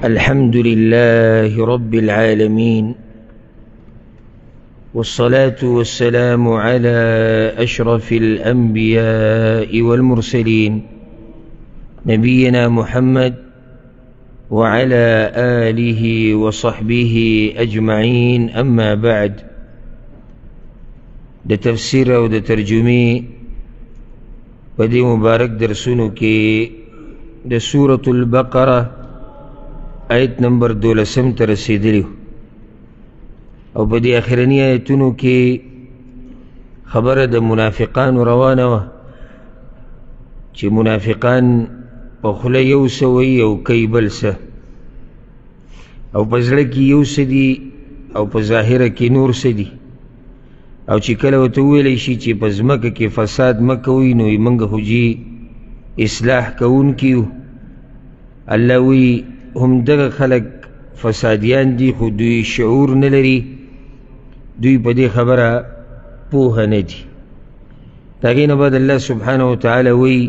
الحمد لله رب العالمين، والصلاة والسلام على أشرف الأنبياء والمرسلين نبينا محمد وعلى آله وصحبه أجمعين. أما بعد، ده تفسير و ده ترجمي ودي مبارك درسونو كي ده سورة البقرة آیت نمبر 12 ته رسیدلیو او په دې اخرنی آیتونو کې خبره د منافقانو روانه وه چې منافقان په خوله یو څه وایي او کوي بل څه، او په زړه کې یو څه دي او په ظاهره کې نور څه دي. او چې کله ورته وویلی شي چې په ځمکه کې فساد مه کوئ نو موږ خو جي اصلاح کوونکي یو. الله وی هم دغه خلق فسادیان دي خو دوی شعور نه لري، دوی په دې خبره پوهه نه دي. د هغې نه بعد الله سبحانه وتعالی وی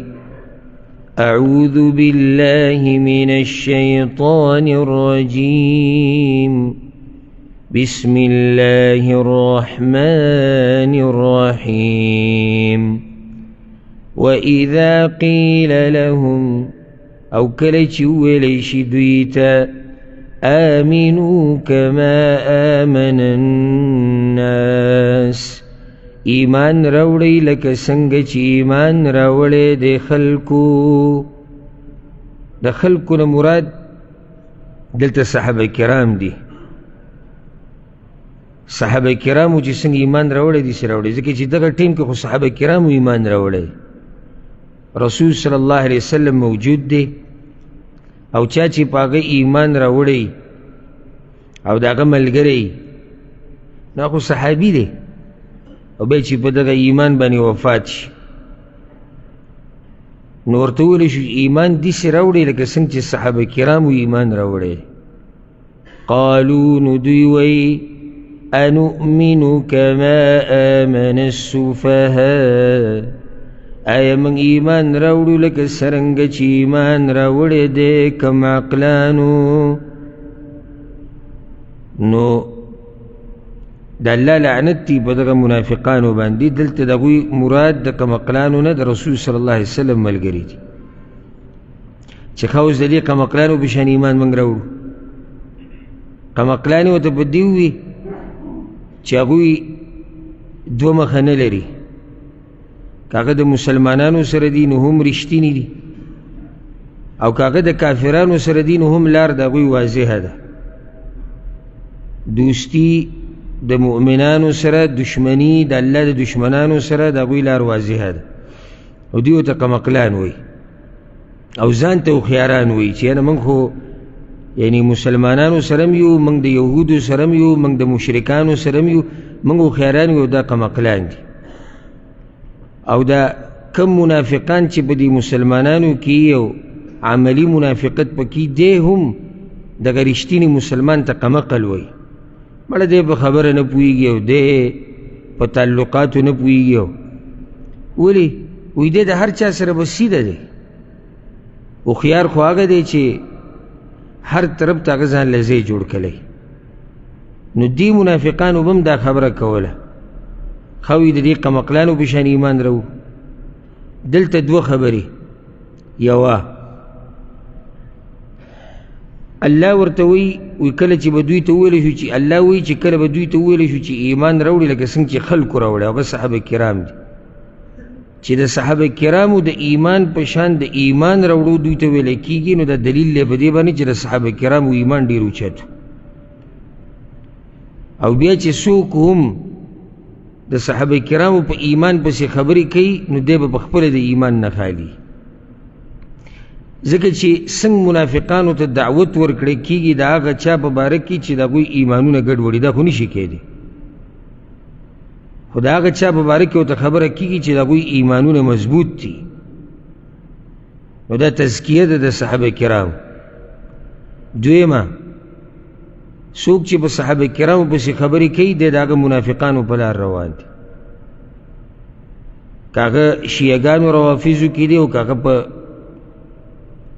اعوذ بالله من الشیطان الرجیم بسم الله الرحمن الرحیم وإذا قیل لهم او کله چې وویلی شي دوی ته آمنوا کما آمن الناس، ایمان راوړئ لکه څنګه چې ایمان راوړی د خلکو. د خلکو نه مراد دلته صحابه کرام دي. صحابه کرامو چې څنګه ایمان راوړی داسې راوړی، ځکه چې دغه ټیم کې خو صحابه کرامو ایمان راوړی، رسول صلی الله علیه وسلم موجود دی، او چا چې په هغه ایمان راوړی او د هغه ملګری نو خو صحابي دی، او بیا چې په دغه ایمان باندې وفات شي نو ورته وویلی شو ایمان داسې راوړی لکه څنګه چې صحابه کرامو ایمان راوړی. قالو نو دوی وایي انؤمن کما آمن السفهاء، آیا من ایمان راوړو لکه څرنګه چې ایمان راوړی دی کم عقلانو. نو د الله لعنت دی په دغه منافقانو باندې. دلته د هغوی مراد د کم عقلانو نه د رسول صلی الله علیه وسلم ملګري دي چې ښه اوس د دې کم عقلانو په شان ایمان موږ راوړو. کم عقلانې ورته په دې ووي چې هغوی دوه مخه نه لري، که هغه د مسلمانانو سره دي نو هم رښتیني دي، او که هغه د کافرانو سره دي نو هم لار د هغوی واضحه ده. دوستی د مؤمنانو سره، دشمنی د الله د دشمنانو سره د هغوی لار واضحه ده. او دوی ورته قمقلان وایي او ځان ته هوښیاران وایي چې یعنې موږ خو یعنی مسلمانانو سره هم یو، موږ د یهودو سره هم یو، موږ د مشرکانو سره هم یو، موږ هوښیاران یو. دا قمقلان دي. او دا کم منافقان چې په دې مسلمانانو کې یو عملی منافقت پکې دی، هم دغه رښتینی مسلمان ته قمقل وایي. مړه دی په خبره نه پوهېږي او دی په تعلقاتو نه پوهېږي. ولې وایي دی د هر چا سره به سیده دی. هوښیار خو هغه دی چې هر طرف ته هغه ځان له ځای جوړ کړی. نو دې منافقانو به هم دا خبره کوله، خوی د دې قمقلانو په شان ایمان راو. دلته دوه خبرې، یوه الله ورته وی کله چې به دوی ته وویلی شو چې الله وی چې کله به دوی ته وویلی شو چې ایمان راوړي لکه څنګه چې خلکو راوړي، هغه صحابه کرام دي چې د صحابه کرامو د ایمان په شان د ایمان راوړو دوی ته ویلی کېږي. نو دا دلیل دی په دې باندې چې د صحابه کرامو ایمان ډېر اوچت. او بیا چې څوک هم د صحابه کرامو په ایمان پسې خبرې کوي نو دی به پخپله د ایمان نه خالي، ځکه چې څنګه منافقانو ته دعوت ورکړی کېږي د هغه چا په باره کې چې د هغوی ایمانونه ګډوډي، دا خو نشي کېدی. خو د هغه چا په باره کې ورته خبره کېږي چې د هغوی ایمانونه مضبوط دي، نو دا تزکیه ده د صحابه کرامو. دویمه څوک چې په صحابه کرامو پسې خبرې کوي دی د هغه منافقانو په لار روان دي، که هغه شیعګانو روافظو کې دي او که هغه په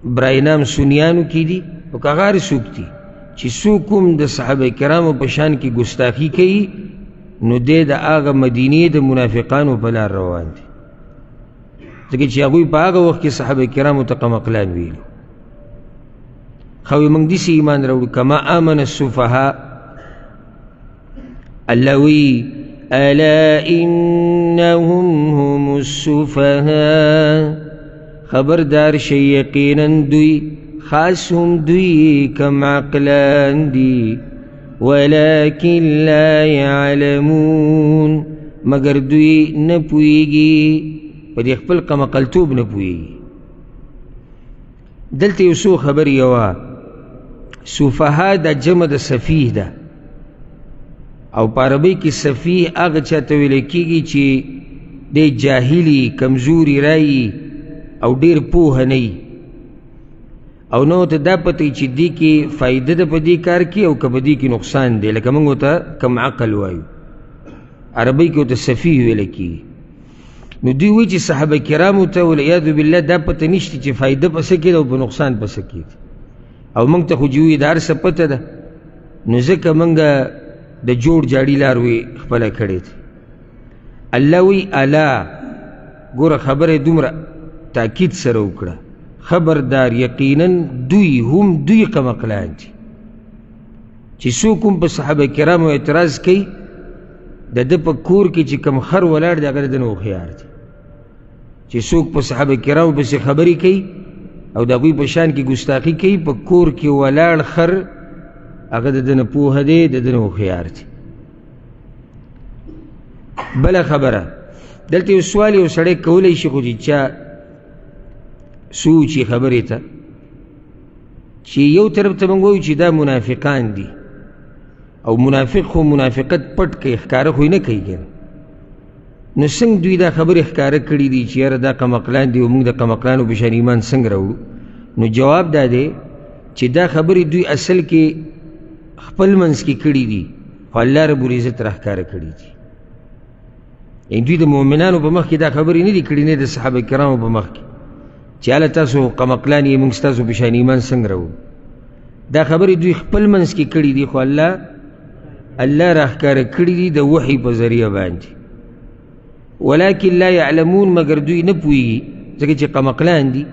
براینا سنیانو کې دي او که غار څوک دي چې څوک هم د صحابه کرامو په شان کې ګستاخي کوي نو دی د هغه مدینې د منافقانو په لار روان دي، ځکه چې هغوی په هغه وخت کې صحابه کرامو ته قمقلان ویلو. خو موږ داسې ایمان راوړو کما آمن السفهاء. الله وی الا انهم هم السفهاء، خبردار شي یقینا دوی خاص هم دوی کم عقلان دي، ولكن لا يعلمون، مگر دوی نه پوهیږي، په دې خپل قمقلتوب نه پوهیږي. دلته یو څو خبرې یوه سفهاء د جمع د سفیه ده، او په عربۍ کې سفیه هغه چاته ویل کېږي چې دی جاهلي کمزوري رایي او ډېر پوهه نه وي، او نو ته دا پته چې دې کې فایده ده په دې کار کې او که په دې کې نقصان دی، لکه موږ ورته کم عقل وایو، عربۍ کې ورته سفیه ویل کېږي. نو دوی وایي چې صحابه کرامو ته والعیاذ بالله دا پته نشته چې فایده په څه کې ده او په نقصان په څه کې ده، او موږ ته خو چې وایي د هر څه پته ده، نو ځکه موږ د جوړ جاړي لار وی خپله کړې ده. الله وی الا، ګوره خبره دومره تاکید سره وکړه، خبردار یقینا دوی هم دوی قمقلان دي. چې څوک هم په صحابه کرامو اعتراض کوي د ده په کور کې چې کوم خر ولاړ دی هغه د ده نه هوښیار دی. چې څوک په صحابه کرامو پسې خبرې کوي او د هغوی په شان کې ګستاخي کوي، په کور کې ولاړ خر هغه د ده نه پوهه دی، د ده نه هوښیار دی. بله خبره دلته یو سوال یو سړی کولی شي، خو چې چا سوچي خبرې ته چې یو طرف ته موږ وایو چې دا منافقان دي، او منافق خو منافقت پټ کوي، ښکاره خو یې نه کوي کنه، نو څنګه دوی دا خبرې ښکاره کړي دي چې یاره دا قمقلان دي او موږ د قمقلانو په شان ایمان څنګه راوړو؟ نو جواب دا دی چې دا خبرې دوی اصل کې خپل منځ کې کړي دي، خو الله رب العزت راښکاره کړي دي. یعنې دوی د مؤمنانو په مخ کې دا خبرې نه دي کړي، نه د صحابه کرامو په مخ کې چې هله تاسو قمقلان یې موږ ستاسو په شان ایمان څنګه راوړو. دا خبرې دوی خپل منځ کې کړي دي، خو الله راښکاره کړي دي د وحي په ذریعه باندې. ولکن لا يعلمون، مگر دوی نه پوهیږي، ځکه چې قمقلان دي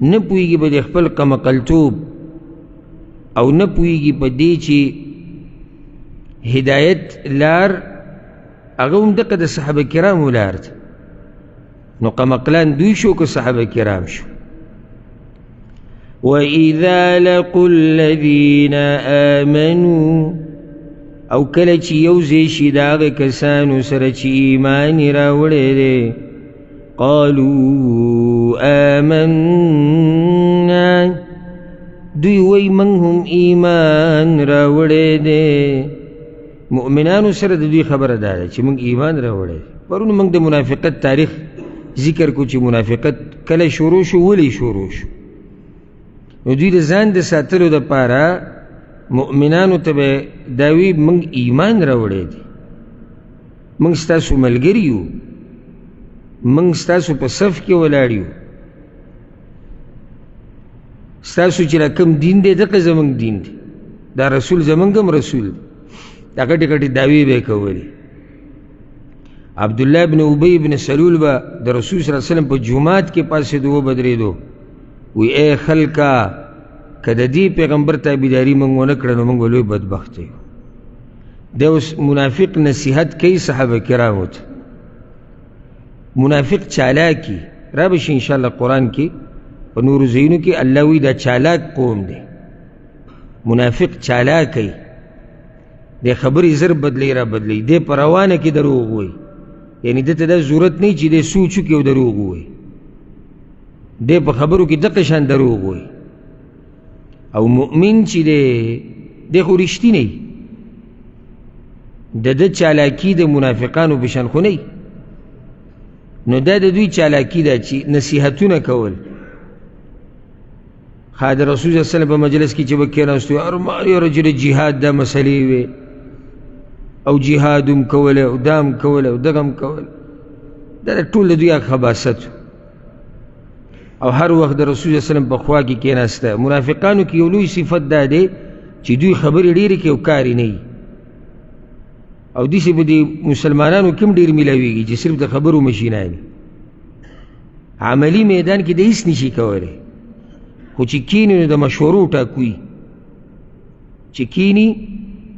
نه پوهیږي په د خپل قمقلتوب، او نه پوهیږي په دې چې هدایت لار هغه هم دقه د صحابه کرامو لار ده. نو قمقلان دوی شو که صحابه کرام شو. وَإِذَا لَقُوا الَّذِينَ آمَنُوا، او کله چې یو ځای شي د هغه کسانو سره چې ایمان یې راوړی دی، قالوا آمنا، دوی وایي موږ هم ایمان راوړی دی. مؤمنانو سره د دوی خبره دا ده چې موږ ایمان راوړی دی. پرون موږ د منافقت تاریخ ذکر کو چې منافقت کله شروع شو، ولې شروع شو. نو دوی د ځان د ساتلو دپاره مؤمنانو ته به دا وي موږ ایمان راوړی دی، موږ ستاسو ملګري یو، موږ ستاسو په صف کې ولاړ یو، ستاسو چې کوم دین دی دغه زموږ دین دی، دا رسول زموږ هم رسول دی. دا غټې غټې دعوې به یې کولې. عبدالله بن ابی بن سلول به د رسول صلی الله علیه وسلم په جومات کې پاسېدو ودرېدو، وی ای خلکه که د دې پیغمبر تابعداري موږ ونه کړه نو موږ به لوی بدبخت یو. دا اوس منافق نصیحت کوي صحابه کرامو ته. منافق چالاکي را به شي انشاءالله قرآن کې په نورو ځایونو کې الله وی دا چالاک قوم دی. منافق چالاکی د خبرې زر بدلی را بدلی، دی په روانه کې دروغ وایي، یعنی دته دا ضرورت نه چې دی سوچ وکړي او دروغ ووایي، دی په خبرو کې دغه شان دروغ وایي. او مؤمن چې دی خو رښتینی، د ده چالاکي د منافقانو په شان خو نه. نو دا د دوی چالاکي ده چې نصیحتونه کول. د رسول صلی الله علیه وسلم په مجلس کې چې به کېناستو یو رجل جهاد دا مسلې وې، او جهاد هم کوله او دا هم کوله او دغه هم کوله، دا ټول د دوی خباثت. او هر وخت د رسول صلی الله علیه وسلم په خوا کې کېناسته. منافقانو کې یو لوی صفت دا دی چې دوی خبرې ډېرې کوي او کار یې نه وي، او داسې به د مسلمانانو کې هم ډېر میلاویږي چې صرف د خبرو مشینان، عملي میدان کې د هېڅ نشي کولی، خو چې کینی نو د مشورو ټاکوي، چې کینی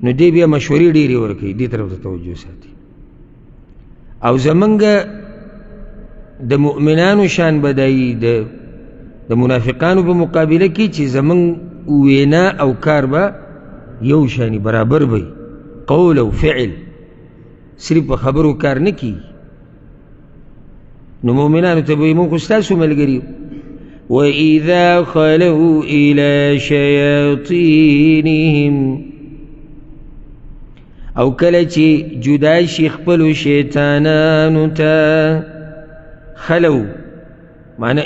نو دی بیا مشورې ډېرې ورکوي، دې طرف ته توجه ساتي. او زمونږ د مؤمنانو شان به دی د منافقانو په مقابله کې چې زمونږ وینا او کار به یو شانی برابر وي، قول او فعل، صرف په خبرو کار نه کیږي. نو مؤمنانو ته به مونږ خو ستاسو ملګري یو. وَإِذَا خَلَوْا إِلَى شَيَاطِينِهِمْ، او کله چې جدا شي خپلو شیطانانو ته، خلو معنی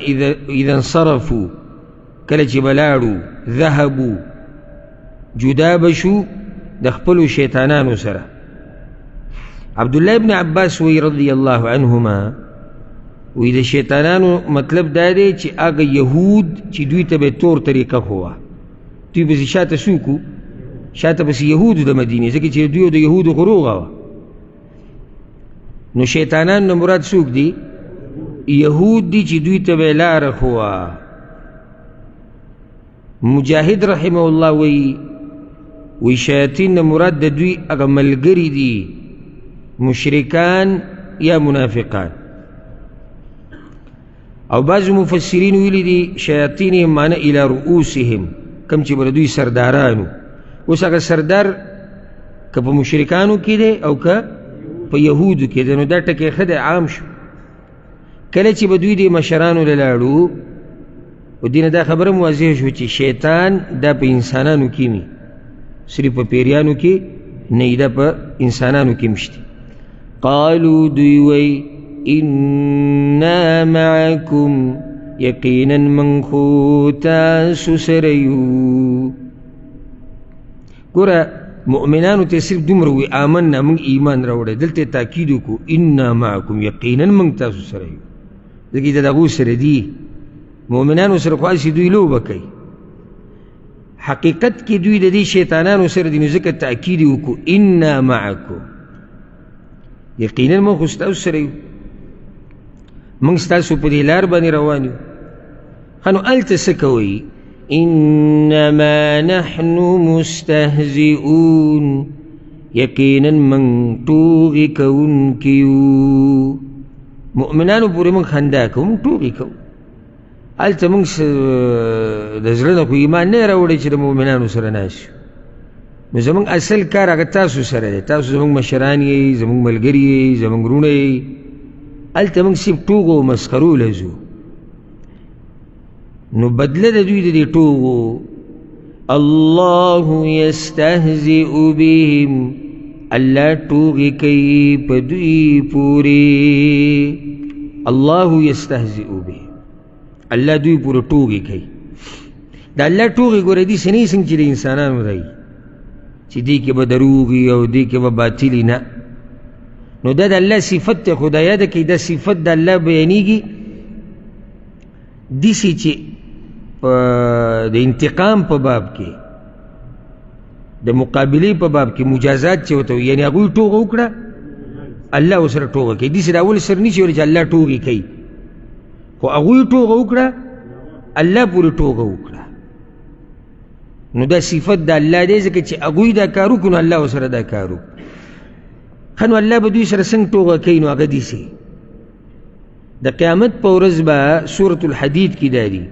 اذا انصرفوا، کله چې بلاړو، ذهبوا جدا بشو د خپلو شیطانانو سره. عبدالله ابن عباس وی رضی الله عنهما وی د شیطانانو مطلب دا دی چې هغه یهود چې دوی ته به تور طریقه خوا، دوی پسې شاته سوکو، شاته پسې یهودو د مدینې، ځکه چې دوی د یهودو غروغه وه. نو شیطانان نه مراد څوک دي؟ یهود دي چې دوی ته به لاره خوا. مجاهد رحمه الله وی شیاطین نه مراد د دوی هغه ملګري دي، مشرکان یا منافقان. او بعض مفسرین ویلی دي شیاطینهم معنی الی رؤوسهم، کم چې بر دوی سردارانو. اوس هغه سردار که په مشرکانو کې دی او که په یهودو کې دی، نو دا ټکی ښه دی، عام شو. کله چې به دوی د مشرانو له لاړو، او دې نه دا خبره مو واضح شو چې شیطان دا په انسانانو کې وي، صرف په پیریانو کې نه، دا په انسانانو کې مشته. قالوا دوی وی انا معکم، یقینا من خو تاسو سره یو. ګوره مؤمنانو ته صرف دومره وی آمنا، موږ ایمان راوړی، دلته تاکید وکړو انا معکم، یقینا موږ تاسو سره یو، ځکه د هغو سره دي. مؤمنانو سره خو هسې دوی لوبه کوي، حقیقت کې دوی د دې شیطانانو سره دي، نو ځکه تاکید وکړو انا معکم، یقینا موږ خو ستاسو سره یو، موږ ستاسو په دې لار باندې روان یو. ښه نو هلته څه کوئ؟ انما نحن مستهزئون، یقینا من ټوغې کوونکي یو. مؤمنانو پورې موږ خندا کوو، موږ ټوغې کوو. هلته موږ د زړه نه خو ایمان نه راوړی چې د مؤمنانو سره ناست یو. نو زموږ اصل کار هغه تاسو سره دی، تاسو زموږ مشران یې، زموږ ملګري یې، زموږ وروڼه یې. هلته موږ صرف ټوغو او مسخرو له ځو. نو بدله د دوی د دې ټوغو، الله یستهزئ بهم، الله ټوغې کوي په دوی پورې. الله یستهزئ بهم، الله دوی پورې ټوغې کوي. د الله ټوغې ګوره داسې نه څنګه چې د انسانانو دی چې دې کې به دروغ وي او دې کې به باطلي، نه. نو دا د الله صفت دی، خو دا یاده کوي دا صفت د الله بیانېږي داسې چې د انتقام په باب کې، د مقابلې په باب کې مجازات چې ورته وي، یعنې هغوی ټوغه وکړه الله ورسره ټوغه کوي. داسې د اول سر نشي ویلی چې الله ټوغې کوي، خو هغوی ټوغه وکړه الله پورې ټوغه وکړه. نو دا صفت د الله دی، ځکه چې هغوی دا کار وکړو نو الله ورسره دا کار وکړو. ښه نو الله به دوی سره څنګه ټوغه کوي؟ نو هغه داسې د قیامت په ورځ به سورة الحدید کې دا دي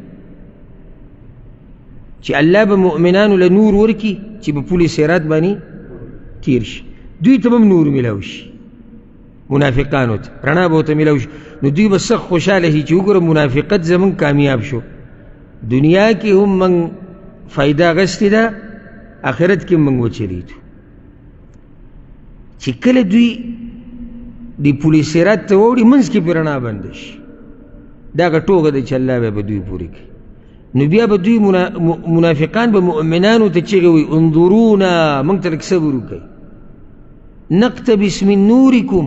چې الله به مؤمنانو له نور ورکي چې په پل صراط باندې تیر شي، دوی ته به نور میلاو شي، منافقانو ته رڼا به ورته میلاو شي. نو دوی به سخت خوشحاله شي چې وګوره منافقت زموږ کامیاب شو، دنیا کې هم موږ فایده اخیستې ده، آخرت کې موږ وچلیدو. چې کله دوی د پل صراط ته ووړي، منځ کې پرې رڼا بنده شي، دا هغه ټوغه ده چې الله به دوی پورې کوي. نو بیا به دوی منافقان به مؤمنانو ته چیغې وایي انظرونا، موږ ته لږ صبر وکړئ، نقتبس من نورکم،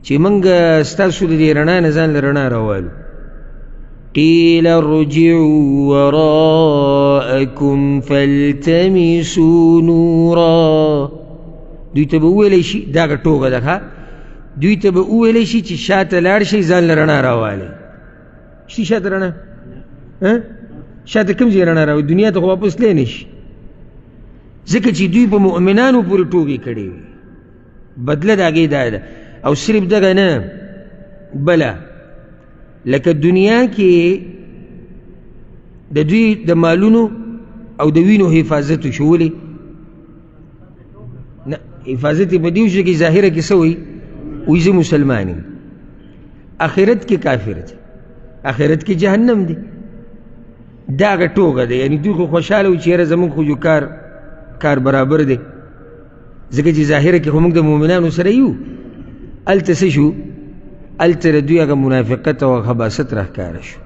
چې موږ ستاسو د دې رڼا نه ځان له رڼا راوالو. قیل ارجعوا وراءکم فالتمسوا نورا. دوی ته به وویلی شي، دا ټوکه ده، دوی ته به وویلی شي چې شاته لاړ شئ ځان له رڼا راوالئ. شي شاته رڼا، شاته کوم ځای رڼا راوالئ؟ دنیا ته خو واپس تللی نه شي، ځکه چې دوی په مؤمنانو پورې ټوکې کړې وي. بدله د هغې دا ده. او صرف دغه نه، بله لکه دنیا کې د دوی د مالونو او د وینو حفاظت وشو. ولې؟ نه، حفاظت یې په دې وشو کې ظاهره کې څه وایي؟ وایي زه مسلمان یم. آخرت کې کافر دی، آخرت کې جهنم دی. دا هغه ټوکه ده. یعنې دوی خو خوشحاله وي چې یاره زموږ خو جو کار برابر دی، ځکه چې ظاهره کې خو موږ د مؤمنانو سره یو. هلته څه شو؟ هلته د دوی هغه منافقت او خباثت راښکاره شو.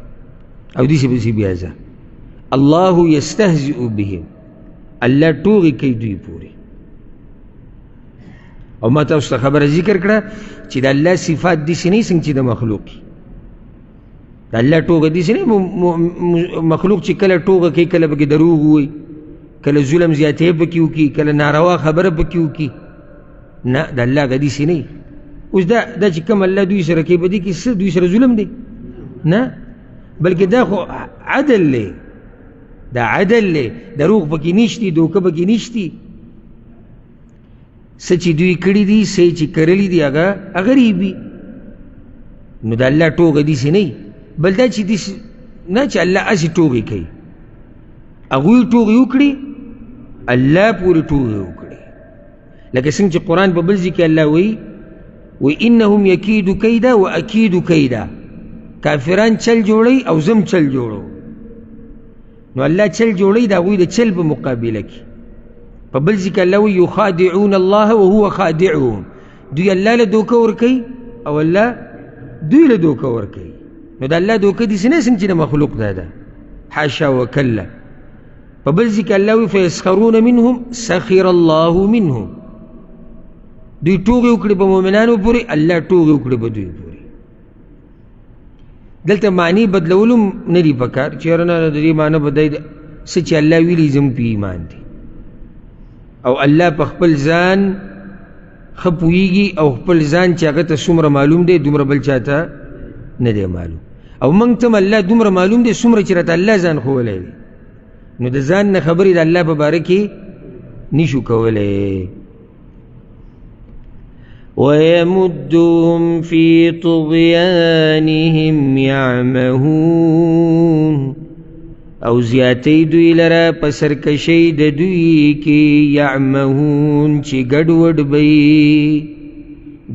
او داسې پسې بیا ځه الله یستهزئ بهم، الله ټوغې کوي دوی پورې. او ما تاسو ته خبره ذکر کړه چې د الله صفات داسې نه څنګه چې د مخلوق دي. د الله ټوغه داسې نه، مخلوق چې کله ټوغه کوي کله پکې دروغ ووایي، کله ظلم زیاتې پکې وکړي، کله ناروا خبره پکې وکړي. نه، د الله هغه داسې نه. اوس دا چې کوم الله دوی سره کوي په دې کې څه دوی سره ظلم دی؟ نه، بلکې دا خو عدل دی. دا عدل دی، دروغ پکې نشتی، دوکه پکې نشتی. څه چې دوی کړي دي، څه چې کرلي دي، هغه غریبي. نو د الله ټوغه داسې نه، بل دا چې داسې نه چې الله هسې ټوغې کوي. هغوی ټوغې وکړي، الله پورې ټوغې وکړي. لکه څنګه چې قرآن په بل ځای کې الله وایي وَإِنَّهُمْ يَكِيدُ كَيْدًا وَأَكِيدُ كَيْدًا. کافران چل جوړی او زم چل جوړو. نو الله چل جوړی د هغوی د چل په مقابله کې. په بل ځای کې الله وایي یخادعون الله وهو خادعهم. دوی الله له دوکه ورکوي او الله دوی له دوکه ورکوي. نو د الله دوکه داسې نه څنګه چې د مخلوق ده، حاشا وکله. په بل ځای کې الله وایي فیسخرون منهم سخر الله منهم. دوی ټوغې وکړي په مؤمنانو پورې، الله ټوغې وکړي په دوی پورې. دلته معنی بدلولو نه دي پکار چې یاره نه د دې معنی بدلی ده. څه چې الله ویلي زموږ په ایمان دی، او الله په خپل ځان ښه پوهېږي، او خپل ځان چې هغه ته څومره معلوم دی دومره بل چا ته نه دی معلوم. او موږ ته الله دومره معلوم دی څومره چې راته الله ځان ښوولی دی. نو د ځان نه خبرې د الله په باره کې نشو کولی. وَيَمُدُّهُمْ فِي طُغْيَانِهِمْ يَعْمَهُونَ. او زیاتی دوی لره په سرکشۍ د دوی کې یعمهون چې ګډوډ بی.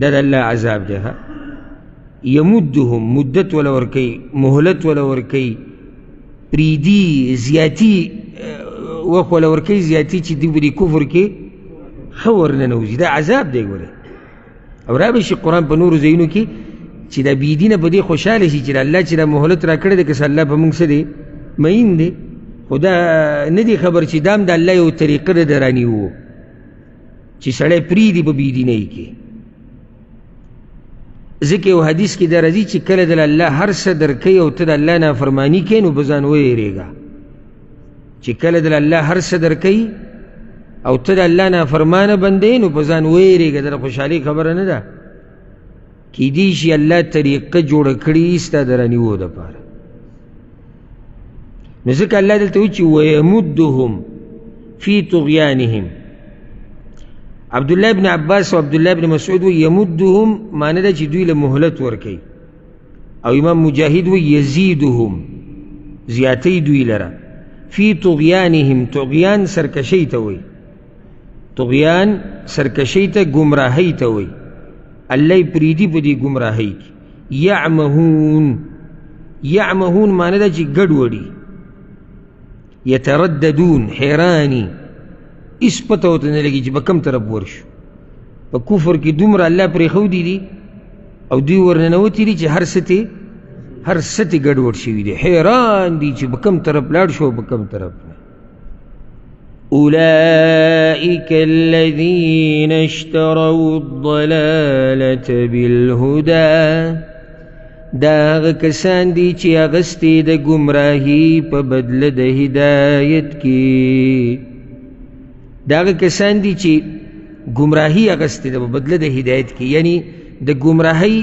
دا د الله عذاب دی. یمدهم، مدت ولا ورکوي، مهلت ولا ورکوي، پریدي زیاتی وخت ولا ورکوي، زیاتی چې دوی په دې کفر کې ښه ورننوځي. دا عذاب دی. ګوره او را به شي قرآن په نورو ځایونو کې چې دا بېدینه په دې خوشحاله شي چې الله چې دا مهلت را کړی دی که الله په موږ څه دی مین دی. خو دا نه دی خبر چې دا هم د الله یو طریقه ده د رانیوو چې سړی پرېږدي په بېدینۍ کې. ځکه یو حدیث کې دا راځي چې کله د الله هر څه درکوي او ته د الله نافرماني کوې نو په ځان ویرېږه. چې کله د الله هر څه درکوي او ته د الله نافرمانه بندې نو په ځان ویرېږه. دا د خوشحالۍ خبره نه ده. کیدای شي الله طریقه جوړه کړي ستا د رانیوو دپاره. نو ځکه الله دلته وایي چې ویمدهم فی طغیانهم. عبدالله ابن عباس او عبدالله ابن مسعود وایي یمدهم معنی ده چې دوی له مهلت ورکوي، او امام مجاهد وایي یزیدهم، زیاتی دوی لره. فی طغیانهم، طغیان سرکشی ته وایي، طغیان سرکشی ته گمراهی ته وایي. الله پریدي په دې گمراهی کې. یعمهون، یعمهون معنی ده چې ګډوډي. یترددون، حیرانی، اس پته ورته نه لګي چې به کوم طرف ورشو. په کفر کې دومره الله پرېښودي دي او دوی ورننوتي دي چې هر څه ته ګډوډ شوي دي، حیران دي چې به کوم طرف لاړ شو به کوم طرف نه. أولئك الذين اشتروا الضلالة بالهدى. دا هغه کسان دي چې اغستې د ګمراهي په بدله د هدایت کې. دا هغه کسان دي چې ګمراهي اغستې ده په بدله د هدایت کې، یعنی د ګمراهۍ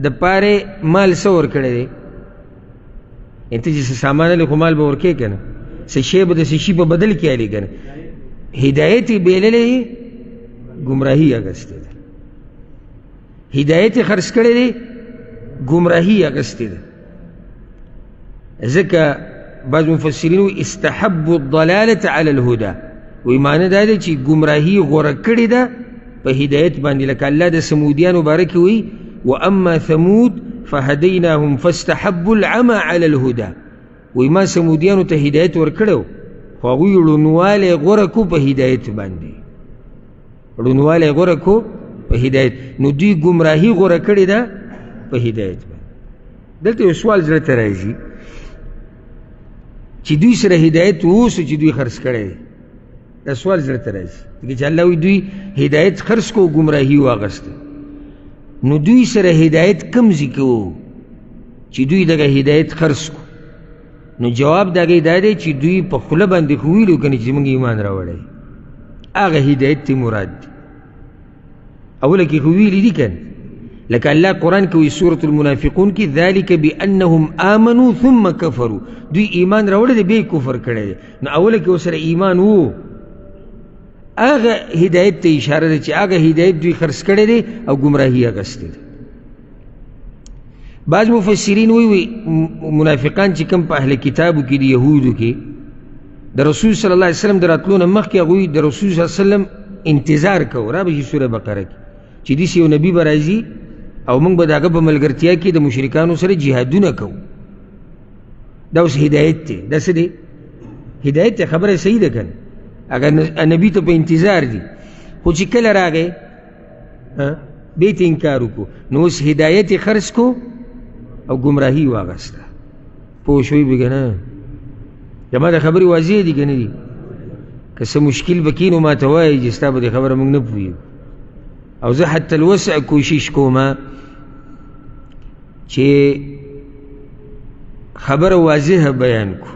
د پاره مال څه ورکړی دی؟ ته چې څه سامان هلې خو مال به ورکوې که نه، څه شی به د څه شي په بدل کې هلې که نه. هدایت یې بېللی، ګمراهي اغستې ده. هدایت یې خرڅ کړی دی، ګمراهي اغستې ده. ځکه بعض مفسرین وایي استحبوا الضلالة على الهدى، وایي معنی دا دی چې ګمراهي غوره کړې ده په هدایت باندې. لکه الله د سمودیانو باره کې وایي واما ثمود فهديناهم فاستحبوا العمى على الهدى. وایي ما سمودیانو ته هدایت ورکړی خو هغوی ړونوالی غوره کو په هدایت باندې، ړونوالی غوره کو په هدایت، نو دوی ګمراهي غوره کړې ده په هدایت باندې. دلته یو سوال زړه ته راځي چې دوی سره هدایت اوسو چې دوی خرڅ کړی دی. دا سوال زړه ته راځي چې الله وایي دوی هدایت خرڅ کو ګمراهي واغسته، نو دوی سره هدایت کم ځای کې و چې دوی دغه هدایت خرڅ کو؟ نو جواب د هغې دا دی چې دوی په خوله باندې خو ویلو که نه چې موږ ایمان راوړی، هغه هدایت تی مراد دی. اوله کې خو ویلي دي که نه، لکه الله قرآن کې وایي سورة المنافقون کې ذلك بأنهم آمنوا ثم كفروا، دوی ایمان راوړی دی بیا کفر کړی دی. نو اوله کې ورسره ایمان و، هغه هدایت ته اشاره ده چې هغه هدایت دوی خرڅ کړی دی او ګمراهي اغستې ده. بعض مفسرین وایي منافقان چې کوم په اهل کتابو کې د یهودو کې د رسول صلی الله علیه وسلم د راتلو نه مخکې هغوی د رسول صلی الله علیه وسلم انتظار کوو. را به شي سوره بقره کې چې داسې یو نبي به راځي او موږ به د هغه په ملګرتیا کې د مشرکانو سره جهادونه کوو. دا اوس هدایت دی، دا څه دی؟ هدایت دی. خبره صحیح ده که نه؟ اگر نبی ته په انتظار دي، خو چې کله راغی بیا ته انکار وکړو، نو اوس هدایت یې خرڅ کو او ګمراهي واغسته. پوه شوي به که نه؟ زما د خبرې واضح دي که نه دي؟ که څه مشکل به کښې نو ما ته وایي چې ستا په دې خبره موږ نه پوهېږو، او زه حتی الوسع کوشش کوم چې خبره واضحه بیان کو،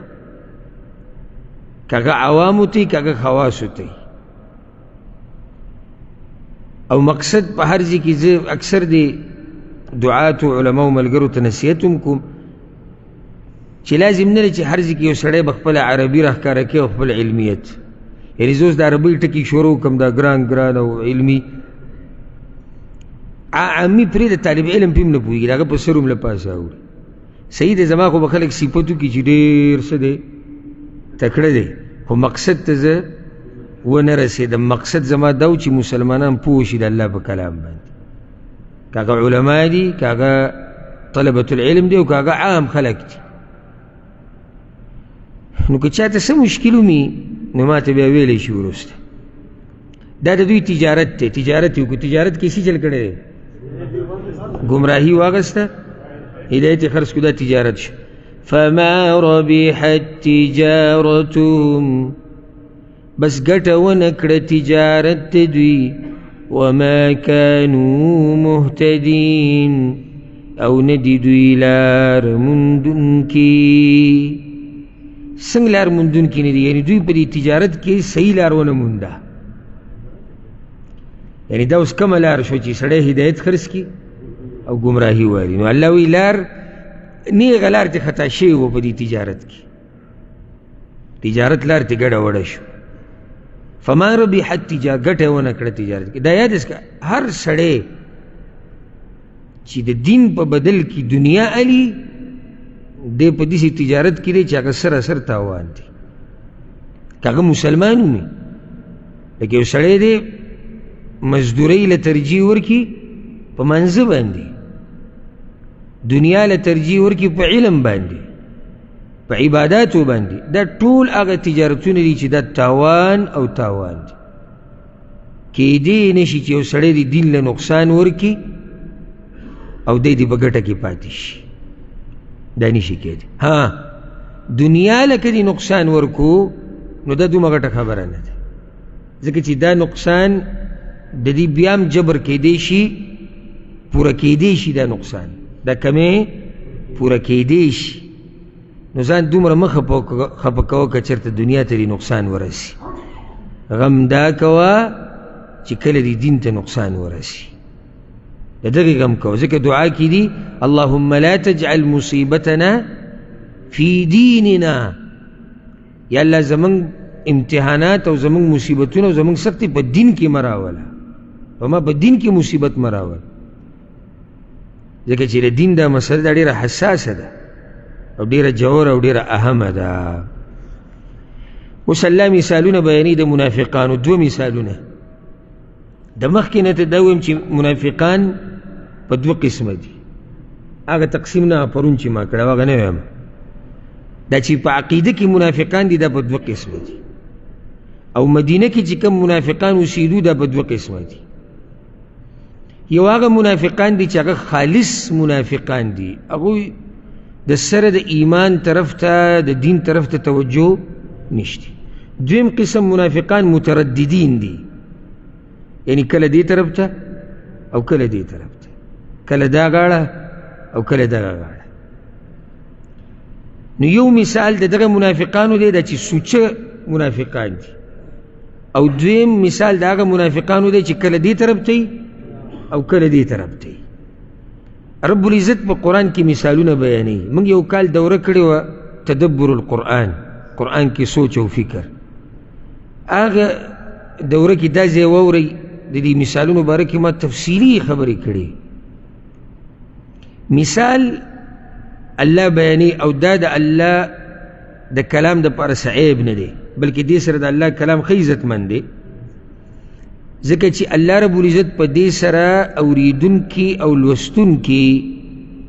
کاغه عوامو ته کاغه خواصو ته. او مقصد په هر ځای کې زه اکثر د دعاتو علماو ملګرو ته نصیحت هم کوم چې لازم نه دی چې هر ځای کې یو سړی به خپله عربي راښکاره کوي او خپل علمیت. یعنې زه اوس د عربۍ ټکي شروع کړم دا ګران او علمي عامي پرېږده، طالب علم پې هم نه پوهېږي، د هغه په سر هم له پاسه اوري. صحیح دی، زما خو به خلک صفتو کې چې ډېر څه دی تکړه دی، خو مقصد ته زه ونه رسېدم. مقصد زما دا و چې مسلمانان پوه شي د الله په کلام باندې، که هغه علما دي، که هغه طلبة العلم دی، او که هغه عام خلک دي. نو که چاته څه مشکل ومي نو ما ته بیا ویلی شي وروسته. دا د دوی تجارت دی، تجارت یې وکړو. تجارت کې څه چل کړی دی؟ ګمراهي واغسته، هدایت یې خرڅ کړو، دا تجارت شو. فما ربحت تجارتهم، بس ګټه ونه کړه تجارت دوی، وما كانوا مهتدين، او ندی دوی لار مندونکي. څنګه لار مندونکي نه دي؟ یعنې دوی په دې تجارت کې صحیح لار ونه مونده. یعنې دا اوس کومه لار شو چې سړی هدایت خرڅ کړي او ګمراهي والي؟ نو الله وایي لار نیغه لار ته خطا شوی و په دې تجارت کې، تجارت لار ته ګډه وډه شو. فما ربحت تجارت، ګټه ونه کړه تجارت کې. دا یاد اسکه هر سړی چې د دین په بدل کې دنیا علي دی په داسې تجارت کې دی چې هغه سراسر تاوان دی. که هغه مسلمان ومي، لکه یو سړی دی مزدورۍ له ترجیح ورکړي په منځه باندې، دنیا له ترجیح ورکړي په علم باندې، په عباداتو باندې، دا ټول هغه تجارتونه دي چې دا تاوان او تاوان دي. کېدی نشي چې یو سړی د دین له نقصان ورکړي او دی په ګټه کې پاتې شي، دا نشي کېدی. ها دنیا له که نقصان ورکو نو دا دومره ګټه خبره نه ده، ځکه چې دا نقصان د دې بیا هم جبر کېدی شي، پوره کېدی شي دا نقصان. دا کمی پورا کیدی شي نو ځان دومره مه خفه کوه که چېرته دنیا ته دې نقصان ورسي. غم دا کوه چې کله دې دین ته نقصان ورسي، د دغې غم کوه. ځکه دعا کې دي اللهم لا تجعل مصیبتنا فی دیننا، یا الله زمونږ امتحانات او زمونږ مصیبتونه او زمونږ سختي په دین کې مه راوله، په ما په دین کې مصیبت مه راوله. ځکه چې د دین دا مسله دا ډېره حساسه ده او ډېره جوړه او ډېره اهمه ده. اوس الله مثالونه بیانوي د منافقانو، دوه مثالونه. د مخکې نه ته دا ویم چې منافقان په دوه قسمه دي. هغه تقسیم نه پرون چې ما کړی هغه نه ویم، دا چې په عقیده کې منافقان دي دا په دوه قسمه دي، او مدینه کې چې کوم منافقان اوسېدو دا په دوه قسمه دي. یو هغه منافقان دي چې هغه خالص منافقان دي، هغوی د سره د ایمان طرف ته د دین طرف ته توجه نشته. دویم قسم منافقان مترددین دي، یعنی کله دې طرف ته او کله دې طرف ته، کله دا غاړه او کله دغه غاړه. نو یو مثال د دغه منافقانو دی دا چې سوچه منافقان دي، او دویم مثال د هغه منافقانو دی چې کله دې طرف ته او کله دې طرف ته. رب العزت په قرآن کې مثالونه بیانوي. موږ یو کال دوره کړې وه تدبر القرآن، قرآن کې سوچ او فکر. هغه دوره کې دا ځای واورئ، د دې مثالونو باره کې ما تفصیلي خبرې کړې. مثال الله بیانوي او دا د الله د کلام دپاره څه عیب نه دی، بلکې دې سره د الله کلام ښه عزتمند دی، ځکه چې الله رب العزت په دې سره اوریدونکي او لوستونکي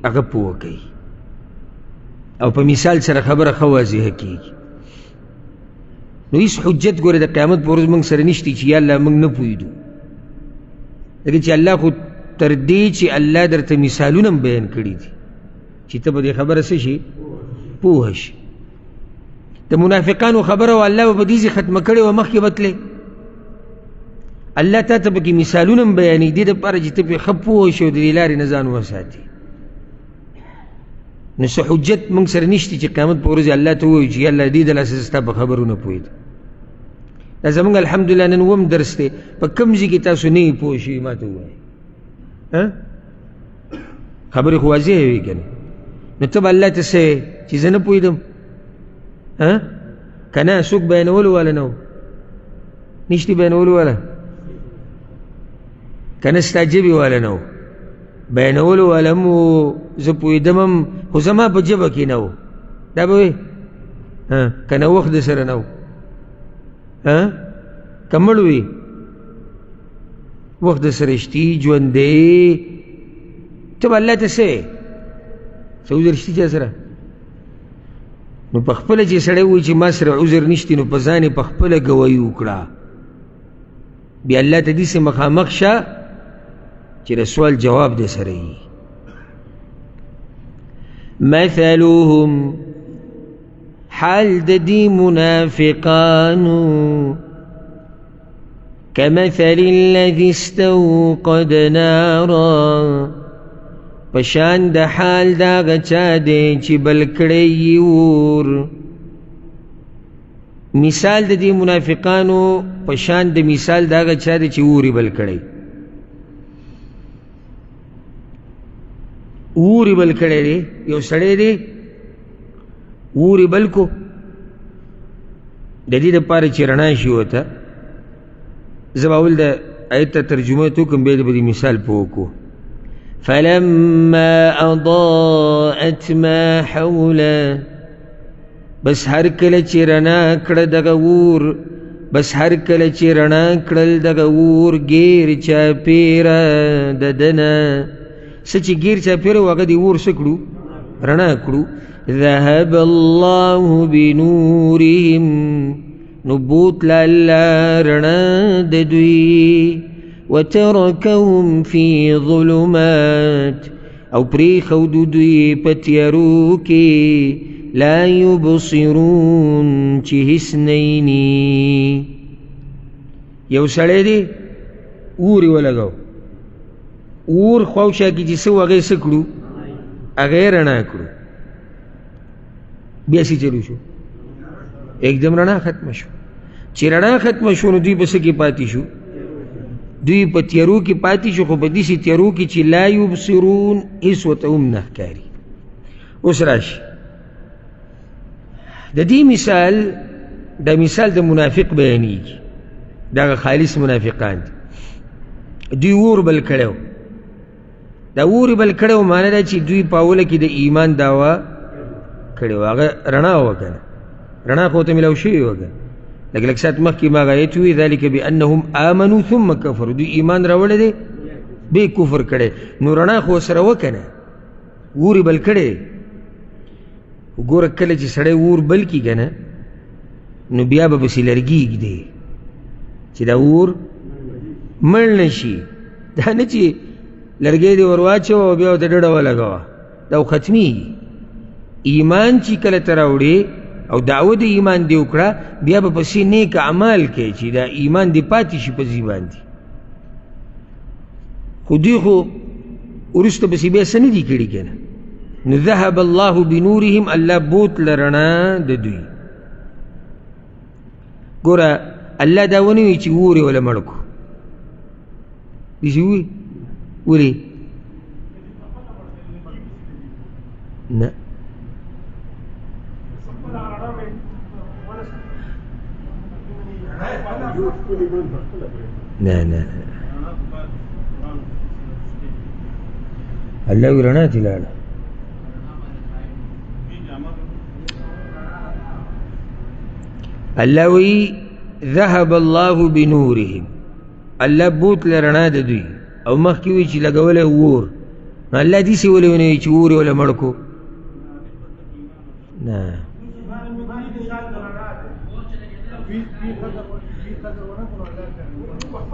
هغه پوه کوي او په مثال سره خبره ښه واضحه کېږي. نو هېڅ حجت ګوره د قیامت په ورځ موږ سره نشته چې یا الله موږ نه پوهېدو، ځکه چې الله خو تر دې چې الله درته مثالونه هم بیان کړي دي چې ته په دې خبره څه شي پوه شي. د منافقانو خبره و الله به په دې ختمه کړې وه مخکې بتلې، الله تا ته پکې مثالونه هم بیانوي دې دپاره چې ته پرې ښه پوه شي او د دې لارې نه ځان وساتي. نو څه حجت موږ سره نشته چې قیامت په ورځ الله ته ووایو چې یا الله دې د لاسه زه ستا په خبرو نه پوهېدم. دا زمونږ الحمدلله نن اووم درس دی، په کوم ځای کې تاسو نه یې پوه شوي ما ته ووایئ. خبرې خو واضحې وي که نه؟ نو ته به الله ته څه وایې چې زه نه پوهېدم؟ که نه څوک بیانولو والا نه و، نشتې بیانولو والا، که نه ستا ژبې والا نه و، بیانولو والا هم و، زه پوهېدم هم خو زما په ژبه کې نه و، دا به وایې که نه وخت د سره نه و، که مړ وي وخت د سره شتي ژوندی، ته به الله ته څه وایې څه عذر شتي چا سره؟ نو په خپله چې سړی وایي چې ما سره عذر نشتی نو په ځان یې په خپله ګوایي وکړه، بیا الله ته داسې مخامخ شه چې د سوال جواب دې سره وي. مثلهم حال د دې منافقانو كمثل الذي استوقد نارا، پشان د حال دا غچا دی چې بل کړی اور. مثال د دې منافقانو پشان د مثال دا غچا دی چې اور بل کړی، اور بل کړی دی. یو سړی دی اور بل کو، د دې دپاره چې رڼا شي ورته. زه به اول د آیت ته ترجمه وکړم بیا د به مثال پوه کړو. فلما اضاءت ما حوله، بس هر کله چې رڼا کړه دغه اور، بس هر کله چې رڼا کړل دغه اور غیر چاپیره د دنه، څه چې غیر چاپیره و هغه د اور څه کړو رڼا کړو. ذهب الله بنورهم، نو بوتله الله رڼا د دوی. وتركهم في ظلمات، او پریښودو دوی په تیارو کې. لا يبصرون، چې هیڅ نه ویني. یو سړی دی اور یې ولګاو، اور خواوشا کې چې څه و هغه یې څه کړو هغه رڼا کړو بیا څه چلو شو एकदम رڼا ختم شو چې رڼا ختم شو نو دوی په څه کې پاتې شو دوی په تیارو کې پاتې شو خو په داسې تیارو کې چې لا یبصرون هېڅ ورته هم نه ښکاري اوس راشي د دې مثال دا مثال د منافق بیانېږي دغه خالص منافقان دي دوی اور بل کړی و دا اور بل کړی و معنی دا چې دوی په اوله کې د ایمان دعوه کړې و هغه رڼا وه که نه رڼا خو ورته میلاو شوې وه که لکه لږ ساعت مخکې ما آیت ووی ذلک بانهم آمنوا ثم کفروا دوی ایمان راوړی دی بې کفر کړی نو رڼا خو ورسره وه که نه اور یې بل کړی دی وګوره کله چې سړی اور بل کي که نه نو بیا به پسې لرګي ږدي چې دا اور مړ نه شي دا نه چې لرګی دې ور واچوه او بیا ورته ډډه ولګوه دا خو ختمېږي ایمان چې کله ته راوړې او دعوه د ایمان دې وکړه بیا به پسې نیک اعمال کوي چې دا ایمان دې پاتې شي په ځي باندې خو دوی خو وروسته پسې بیا څه نه دي کړي که نه نو ذهب الله بنورهم الله بوتله رڼا د دوی ګوره الله دا ونه وي چې اور یې وله مړ کړو داسې ووایي ولې نه نه نه الله وی رڼا چې لاړه الله وی ذهب الله بنورهم الله بوتله رڼا د دوی او مخکې وی چې لګولی اور نو الله داسې ولې ونه وي چې اور یې وله مړ کړو نه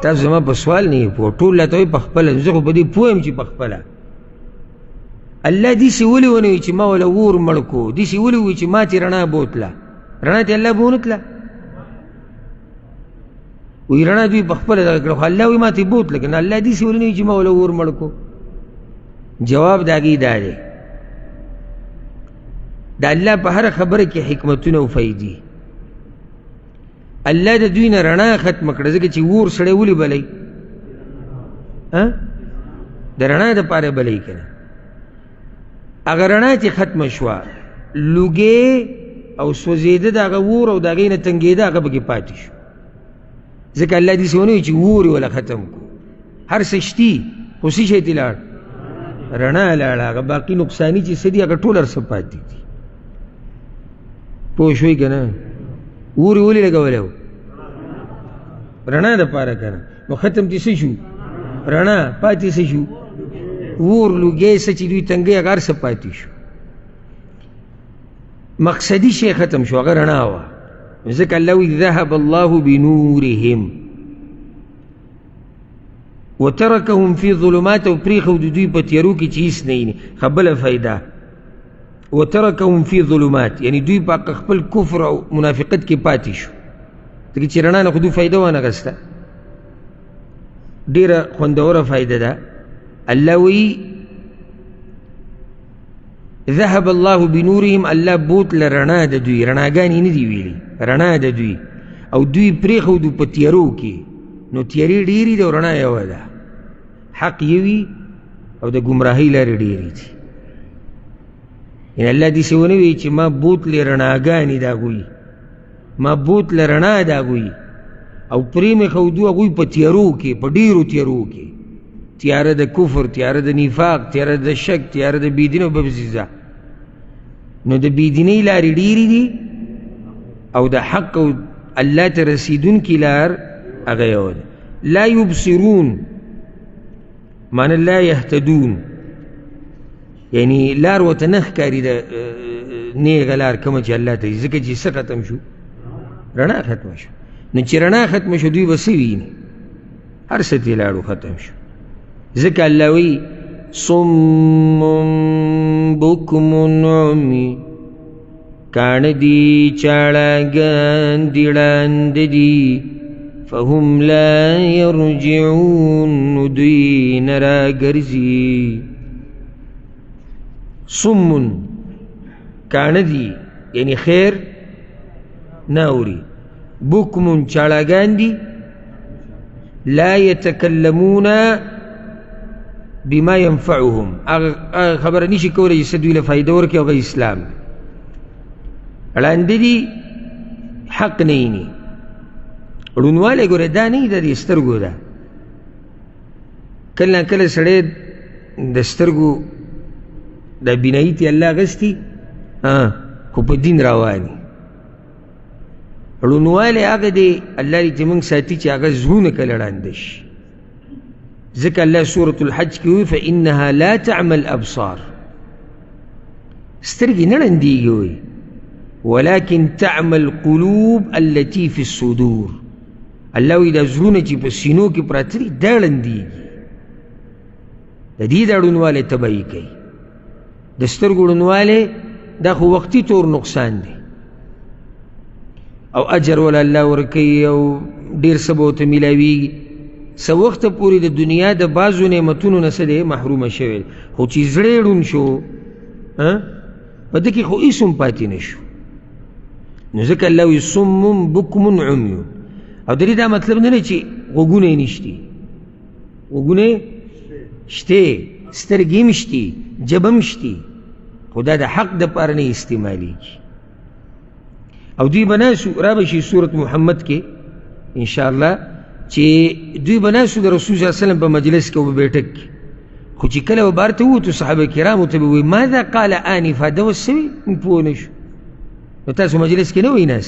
تاسو زما په سوال نه پوه ټول راته وایي په خپله زه خو په دې پوه یم چې په خپله الله داسې ولې ونه وي چې ما وله اور مړ کړو داسې ولې وي چې ما چې رڼا بوتله رڼا ته الله به ونه تله وی رڼا دوی په خپله دغه کړه خو الله وایي ما ته یې بوتله که نه الله داسې ولې نه وي چې ما وله اور مړ کړو جواب د هغې دا دی د الله په هره خبره کې حکمتونه او فایدې الله د دوی نه رڼا ختمه کړه ځکه چې اور سړی ولې بلی د رڼا دپاره بلی که نه هغه رڼا چې ختمه شوه لوګې او سوځېده د هغه اور او د هغې نه تنګېده هغه پکې پاتې شو ځکه الله داسې ونه وي چې اور یې وله ختم کړو هر څه شتي خو څه شی ترې لاړ رڼا لاړه هغه باقي نقصاني چې څه دي هغه ټول هر څه پاتې دي پوه شوئ که نه اور یې ولې لګولی و رڼا دپاره که نه نو ختم چې څه شو رڼا پاتې څه شو اور لوګی څه چې دوی تنګی هغه هر څه پاتې شو مقصدي شی ختم شو هغه رڼا وه ځکه الله وی ذهب الله بنورهم وترکهم فی ظلمات او پرېښود دوی په تیارو کې چې هېڅ نه ویني خبله فایده وترکهم فی ظلمات یعنی دوی په خپل کفر او منافقت کې پاتې شو ځکه چې رڼا نه خو دوی فایده وانهغسته ډېره خوندوره فایده ده الله وی ذهب الله بنورهم الله بوتله رڼا د دوی رڼاګانې نه دي ویلي رڼا د دوی او دوی پرېښودو په تیارو کې نو تیارې ډېرې دي او رڼا یوه ده حق یوي او د ګمراهۍ لارې ډېرې دي یعنې الله داسې ونه وایي چې ما بوتلې رڼاګانې د هغوی ما بوتله رڼا د هغوی او پرې مې ښودو هغوی په تیارو کې په ډېرو تیارو کې تیاره د کفر تیاره د نفاق تیاره د شک تیاره د بېدینۍ او ببزیزه نو د بېدینۍ لارې ډېرې دي او د حق او الله ته رسیدونکي لار هغه یوه ده لا یبصرون معنی لا یهتدون یعنی لار ورته نه ښکاري د نیغه لار کومه چې الله ته وي ځکه چې څه ختم شو رڼا ختمه شو نو چې رڼا ختمه شو دوی به څه ویني هر څه ترې لاړو ختم شو ځکه الله وی صم بکم عمی کاڼه دي چاړهګان دي ړانده دي فهم لا یرجعون نو دوی نه راګرځي صم کاندی یعنی خیر ناوری، بکم چاڑاگان دی، لا يتكلمون بما ينفعهم، خبر نیشی کولی جس دوی لفائدہ ورکی او غی اسلام اڑاندی دی حق نینی رونوالے گو دا نہیں دا دی استرگو دا کلنا کل سڑے دا استرگو دا بیناییتی اللہ غستی خو پا دین روانی رونوالے آگا دے اللہ لی تمنگ ساتی چی آگا زہون کلڑاندش ذکر اللہ سورة الحج کی ہوئی فإنها لا تعمل ابصار استرگی نڑندی گوئی ولكن تعمل قلوب التي في الصدور اللہ وی دا زہون چی پا سینو کی پراتری دارندی گی دا دی دارنوالے تبایی کئی دسترگو رنوالے دا خو وقتی طور نقصان دی او اجر والا اللہ ورکی او دیر سبوت ملاویگی سا وقت پوری دا دنیا دا بازو نعمتونو نسدے محروم شوید خو چی زڑیڑون شو پا دکی خو ایسم پاتی نشو نزک اللہ وی صمم بکمن عمیون او دری دا مطلب ننے چی غگونے نشتی غگونے شتے سترگیم شتی جبم شتی خدا دا حق دا پارنے استعمالی کی او دوی بناسو رابشی سورت محمد کے انشاءاللہ چی دوی بناسو دا رسول صلی اللہ علیہ وسلم پا مجلس کے وہ بیٹک کی خو چی کل و بارتا ہو تو صحابہ کرامو تبوی ماذا قال آنفا دا والسوی مپونشو نتاسو مجلس کے نوی ناس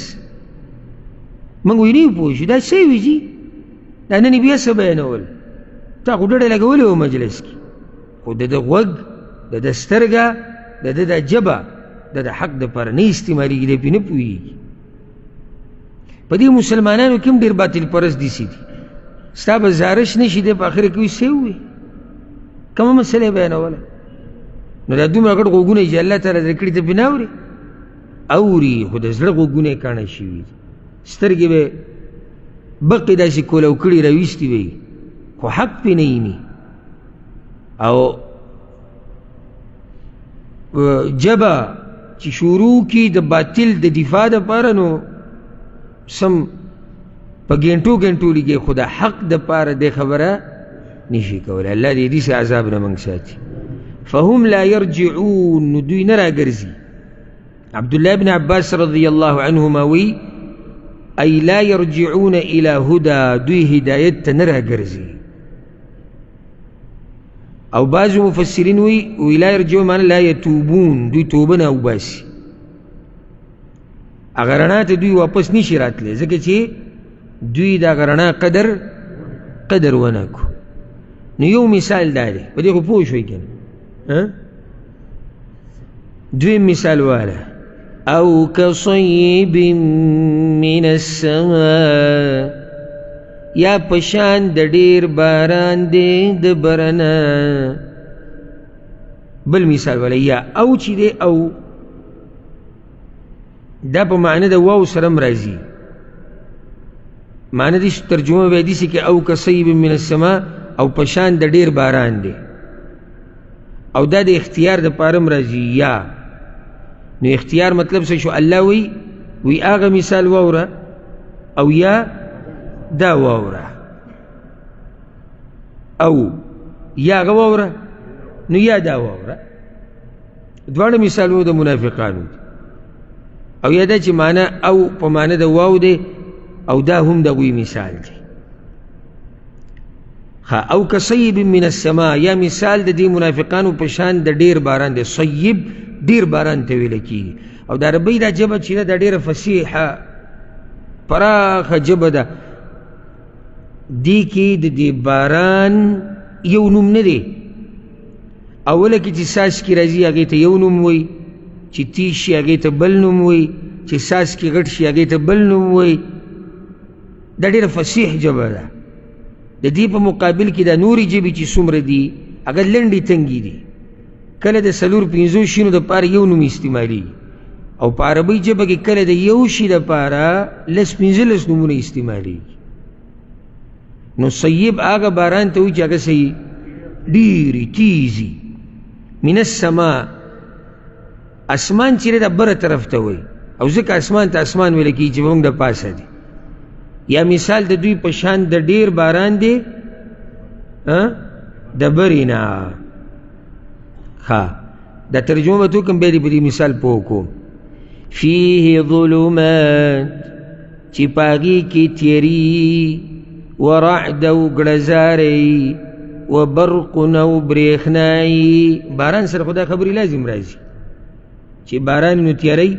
منگوی نیو پوشو دا سیوی جی دا ننی بیاسا بیانوال تا خودر لگولی و مجلس کی خود دا غوگ دا دسترگا دا جبا دا حق دا پر نی استعمالی گی دا پی نپوئی پا دی مسلمانانو کم دیر باطل پرست دیسی دی ستا بزارش نشی دے پا آخر کوئی سیوی کم مسئلہ بیانوالا نو دا دوم اگر غوگونه جی اللہ تعالی ذکری تا بناوری اوری خود از لغو گونه کانا شوید سترگی بے بقی دا سی کولاو کڑی رویستی بے خو حق پی نئینی او جبا چی شروع کی دا باطل دا دفاع دا پارا نو سم پا گینٹو گینٹو لگے خدا حق دا پارا دے خبرہ نیشی کولا اللہ دے دیس عذاب نمانگ ساتی فهم لا يرجعون ندوی نرا گرزی عبداللہ بن عباس رضی اللہ عنہما وی ای لا يرجعون الى هدى دوی ہدایت نرا گرزی او بعض مفسرین وی لا يرجعون معنی لا يتوبون دوی توبنا او باسی اگرانات دوی واپس نیشی رات لے زکر چی دوی دا اگرانا قدر ونکو نو یو مثال دارے پا دیکھو پوش ہوئی کن دوی مثال والا او کصیب من السماء یا پشان دا دیر باران دے دا برنا بل مثال والا یا او چی دے او دا پا معنی دا واو سرم رازی معنی دیش ترجمہ بیدی سی کہ او کصیب من السماء او پشان دا دیر باران دے او دا دا اختیار دا پارم رازی یا نو اختیار مطلب سے شو اللہ وی آغا مثال واورا او یا دا واورا او یا آغا واورا نو یا دا واورا دوارا مثال واو دا منافقانو او یا دا چی مانا او پا مانا دا واو دے او دا هم دا وی مثال دے او کصیب من السماء یا مثال دا دی منافقانو پشان دا دیر باران دے صیب دیر باران تاویل کی او دا ربی دا جبا چینا دا دیر فسیحا پراخ جبا دا دی کی دا دی باران یو نم ندے اولا کی چی ساس کی رازی آگئی تا یو نم وی چی تیشی آگئی تا بل نم وی چی ساس کی غٹشی آگئی تا بل نم وی دا دیر فسیح جبا دا دا دی پا مقابل کی دا نوری جبی چی سمر دی اگر لنڈی تنگی دی کل دا سلور پینزو شینو دا پار یو نمی استعمالی او پا عربی جبا کی کل دا یو شی دا پارا لس پینزلس نمون استعمالی نو صیب آگا باران تاوی چی آگا سی دیری تیزی من السماء اسمان چیرې د بره طرف ته وي او ځکه اسمان ته اسمان ویل کېږي چې موږ د پاسه دي. یا مثال د دوی په شان د ډیر باران دی د برې نه. ښه دا ترجمه به تو کوم بیا دې په دې مثال پوه کوم. فیه ظلمات چې په هغې کې تیري، ورعد او ګړزاری، وبرق او برېښنایي. باران سره خو دا خبرې لازم راځي چې باران نو تیری،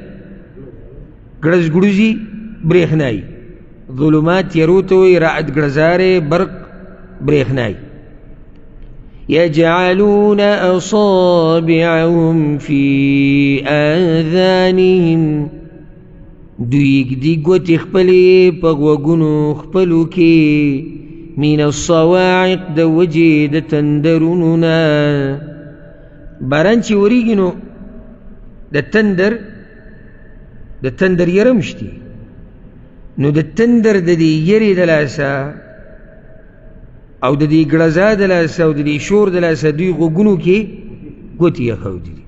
ګړز ګړوزي، برېښنایي. ظلمات تیرو ته وایي، رعد ګړزاری، برق برېښنایي. يجعلون أصابعهم في آذانهم دوی ږدي ګوتې خپلې په غوږونو خپلو کې، من الصواعق د وجې د تندرونو نه. باران چې ورېږي نو د تندر یره مشتي، نو د تندر د دې یرې د لاسه او د دې ګړزا د لاسه او د دې شور د لاسه دوی غوږونو کې ګوتې ایښودي دي.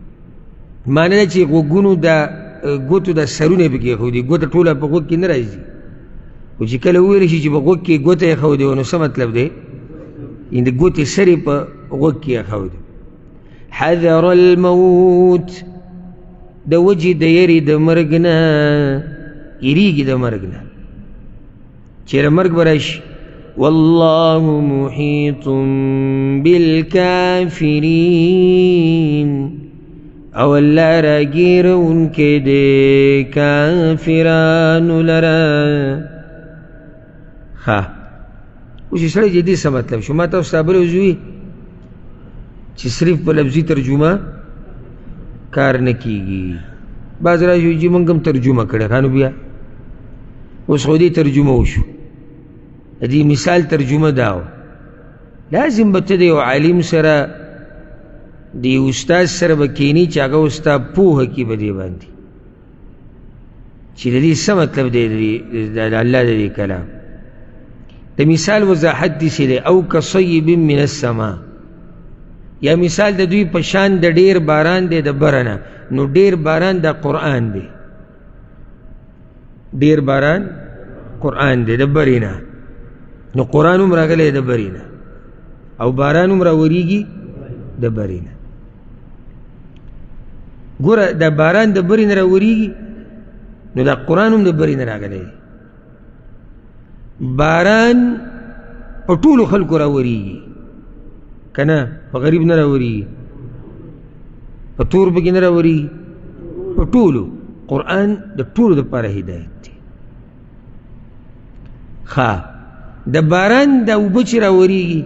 معنی ده چې غوږونو د ګوتو د سرونه پکې ایښودي، ګوته ټوله په غوږ کې نه راځي، خو چې کله وویل شي چې په غوږ کې ګوته ایښودې وه نو څه مطلب دی؟ د ګوتې سر یې په غوږ کې ایښودي. حذر الموت د وجې د یرې د مرګ نه، یریږي د مرګ نه، چېرې مرګ به راشي. والله محيط بالكافرين او الله راګیرونکی دی کافرانو لره. ښه اوس چې سړی جدي څه مطلب شو؟ ما تاسو ته بله عضو وي چې صرف په لفظي ترجمه کار نه کېږي. بعض راشي چې موږ هم ترجمه کړې، ښه نو بیا اوس خو دې ترجمه وشو، دې مثال ترجمه دا و. لازم به ته د یو عالم سره د یو استاد سره به کښېني چې هغه ستا پوهه کړي په دې باندې چې د دې څه مطلب دی د الله د دې کلام. د مثال وضاحت داسې دی، او کصیب من السما، یا مثال د دوی په شان د ډیر باران دی د بره نه. نو ډیر باران د قرآن دی، ډیر باران قرآن دی د برې نه. نو قرآن هم راغلی د برې نه او باران هم راورېږي د برې نه. ګوره دا باران د برې نه راورېږي نو دا قرآن هم د برې نه راغلی دی. باران په ټولو خلکو راورېږي که نه؟ په غریب نه راورېږي، په تور پکې نه راورېږي، په ټولو. قرآن د ټولو دپاره هدایت دی. ښه د باران د اوبه چې راورېږي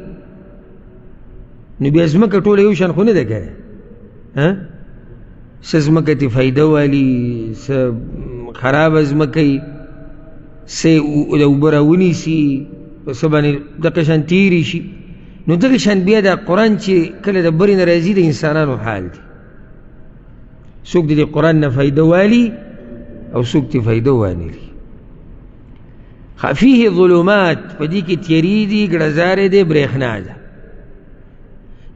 نو بیا ځمکه ټوله یو شان خو نه ده که نه؟ څه ځمکه ترې فایده والي، څه خرابه ځمکه وي، څه د اوبه راونیسي، په څه باندې دغه شان تېرې شي. نو دغه شان بیا دا قرآن چې کله د برې نه راځي د انسانانو حال دی. څوک د دې قرآن نه فایده والي او څوک ترې فایده وانه لي. فیه ظلمات په دې کې تیری دي، ګړزارې دی، برېښنا ده.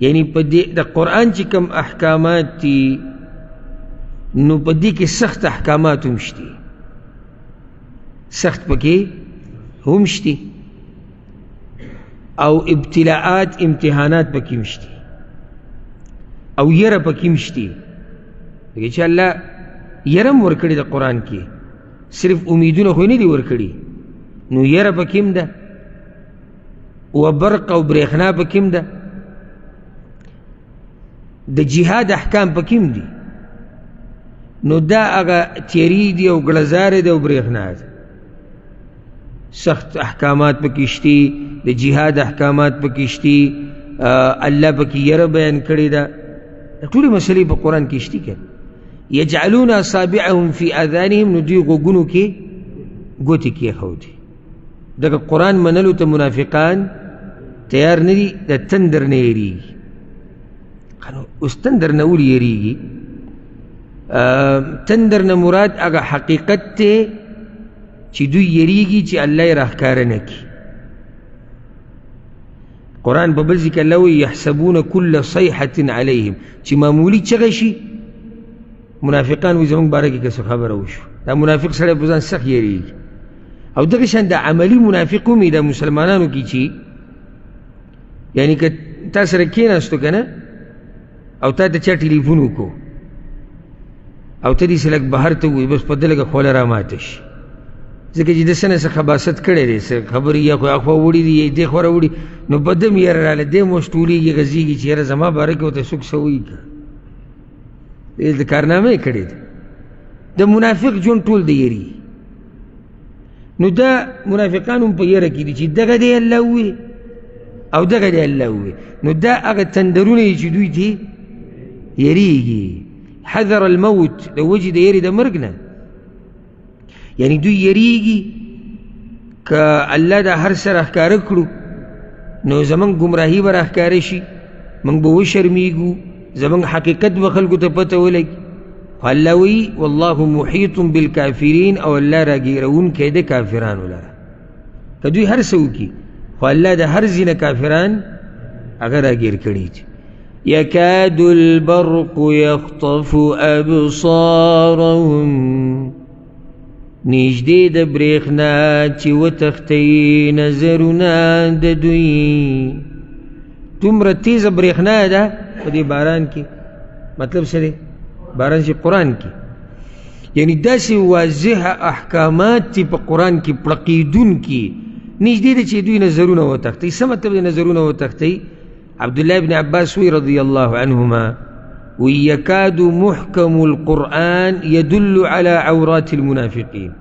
یعنی په دې د قرآن چې کوم احکامات دي نو په دې کې سخت احکامات هم شته، سخت پکې هم شته، او ابتلاءات امتحانات پکې هم شته، او یره پکې هم شته. دغه چې الله یره هم ورکړې د قرآن کې، صرف امیدونه خو نه دي ورکړي. نو یره پکې هم ده، و برق او برېښنا پکې هم ده، د جهاد احکام پکې هم دي. نو دا هغه تیری دي او ګړزارې دی او برېښنا ده. سخت احکامات پکې شته، د جهاد احکامات پکې شته، الله پکې یره بیان کړې ده. ټولې مسلې په قرآن کې شته که. یجعلون اصابعهم فی اذانهم، نو دوی غوږونو کې ګوتې کېښودې. دغه قرآن منلو ته منافقان تیار نه دي، د تندر نه یېرېږي. اوس تندر نه ولې یېرېږي؟ تندر نه مراد هغه حقیقت دی چې دوی یېرېږي چې الله یې راښکاره نه کړي. قرآن په بل ځای کې الله وایي یحسبون کل صیحة علیهم، چې معمولي چغه شي منافقان وي زمونږ باره کې که څه خبره وشو دا منافق سړی په ځان سخت یېرېږي او دغه شان د عملي منافق هم د مسلمانانو کې چې یعنی که تا سره کېناستو که نه او تا ته چا ټلیفون وکړو او ته داسې لږ بهر ته ووایي بس په ده لږه خوله را ماته شي ځکه چې د څه نه څه خباست کړی دی څه خبرې یا خو اخوا وړي دي یا دې خوا راوړي نو په ده م یاره راله دی موش ټولېږي غځېږي چې یاره زما باره کې ورته څوک څه وایي که دلته کارنامه یې کړې ده د منافق ژوند ټول د یېري نو دا منافقان هم په یره کې دي چې دغه دی الله ووایي او دغه دی الله ووایي نو دا هغه تندرونه یې چې دوی ترې یېرېږي حذر الموت د وجې د یېرې د مرګ نه یعنی دوی یریږي که الله دا هر څه راښکاره کړو نو زمونږ ګمراهي به راښکاره شي موږ به وشرمېږو زمونږ حقیقت به خلکو ته پته ولګي خو الله وایي والله محیط بالکافرین او الله راګیرونکی د کافرانو لره که دوی هر څه وکړي خو الله د هر ځینه کافران هغه راګیر کړي دي یکاد البرق یخطف ابصارهم نږدې د برېښنا چې وتښتوي نظرونه د دوی دومره تیزه برېښنا ده په دې باران کې مطلب څه دی باران چې قرآن کې یعنی داسې واضحه احکامات چې په قرآن کې پړقېدونکي نږدې ده چې دوی نظرونه وتښتوي څه مطلب دی نظرونه وتښتوي عبدالله بن عباس وی رضی الله عنهما ويكاد محكم القرآن يدل على عورات المنافقين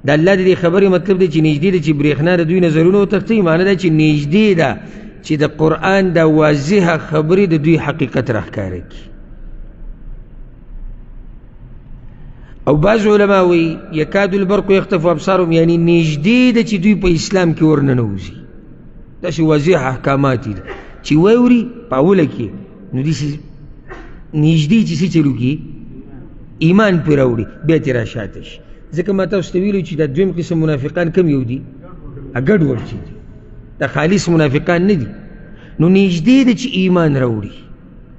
دا الله دې خبرې مطلب دی چې نږدې ده چې برېښنا د دوی نظرونه وتښتوي معنی ده چې نږدې ده چې د قرآن دا واضحه خبرې د دوی حقیقت راښکاره کړي او بعض علما وایي یکاد البرق یخطف ابصارهم یعنی نږدې ده چې دوی په اسلام کې ورننوځي داسې واضح احکامات دي چې واوري په اوله کې نو داسې نږدې چې څه چلو کې ایمان پرې راوړي بیا ترې راشاته شي ځکه ما تاسو ته ویلو چې دا دویم قسم منافقان کم یو دي ګډوډ چې دي دا خالص منافقان نه دي نو نږدې ده چې ایمان راوړي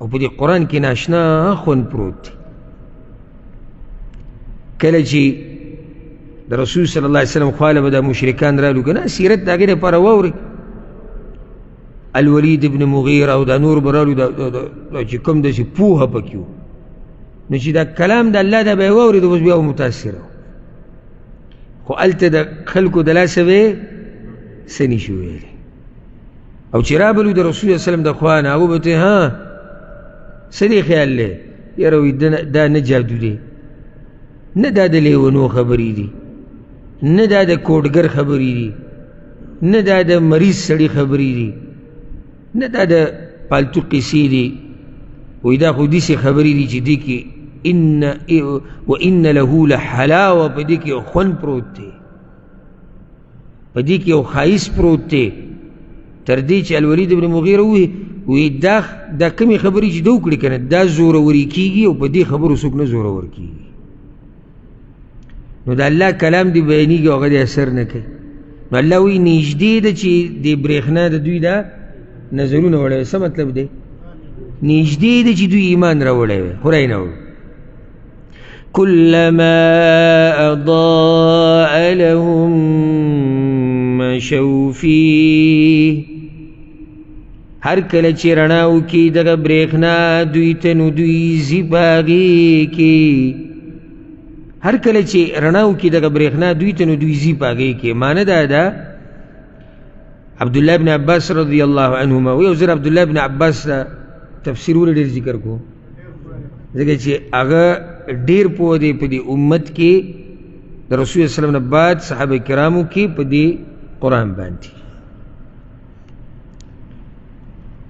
او په دې قرآن کې ناشنا خوند پروت دی کله چې د رسول صلی الله علیه وسلم خواله به دا مشرکان رالو که نه سیرت د هغې دپاره واورئ الولید ابن مغیر او دا نور برالو دا چې کوم داسې پوهه پکې و نو چې دا کلام د الله دا به یې واورېد اوس بیا متاثره خو هلته د خلکو د لاسه به یې څه نشي ویلی او چې رابلو د رسول صلی وسلم د خوا نه هغه به ته ها څه دی خیال دی یاره وایي دا نه جادو دی نه دا د لیونو خبرې دي نه دا د کوډګر خبرې دي نه دا د مریض سړي خبرې دي نه دا د پالتو قصې دي وایي دا خو داسې خبرې دي چې دې کې وان له لحلاوه په دې کې یو خوند پروت دی په دې کې یو ښایست پروت دی تر دې چې الولید ابن مغیره وایي دا کمې خبرې چې ده وکړي که نه دا زوروري کېږي او په دې خبرو څوک نه زورور کېږي نو د الله کلام دی بیانېږي او هغه دی اثر نه کوي نو الله وایي نږدې ده چې د برېښنا د دوی دا نظرونه وړی څه مطلب دی نږدې ده چې دوی ایمان راوړی وی خو رای نه وړو كلما أضاء لهم مشوا فيه هر کله چې رڼا وکړي دغه برېښنا دوی ته نو دوی ځي په هغې کې هر کله چې رڼا وکړي دغه برېښنا دوی ته نو دوی ځي په هغې کې معنی دا ده عبدالله بن عباس رضی الله عنهما وی او زر عبدالله بن عباس تفسیر ولې ډېر ذکر کو ځکه چې هغه ډېر پوه دی په دې امت کې د رسول صلی الله علیه وسلم نه بعد صحابه کرامو کې په دې قرآن باندې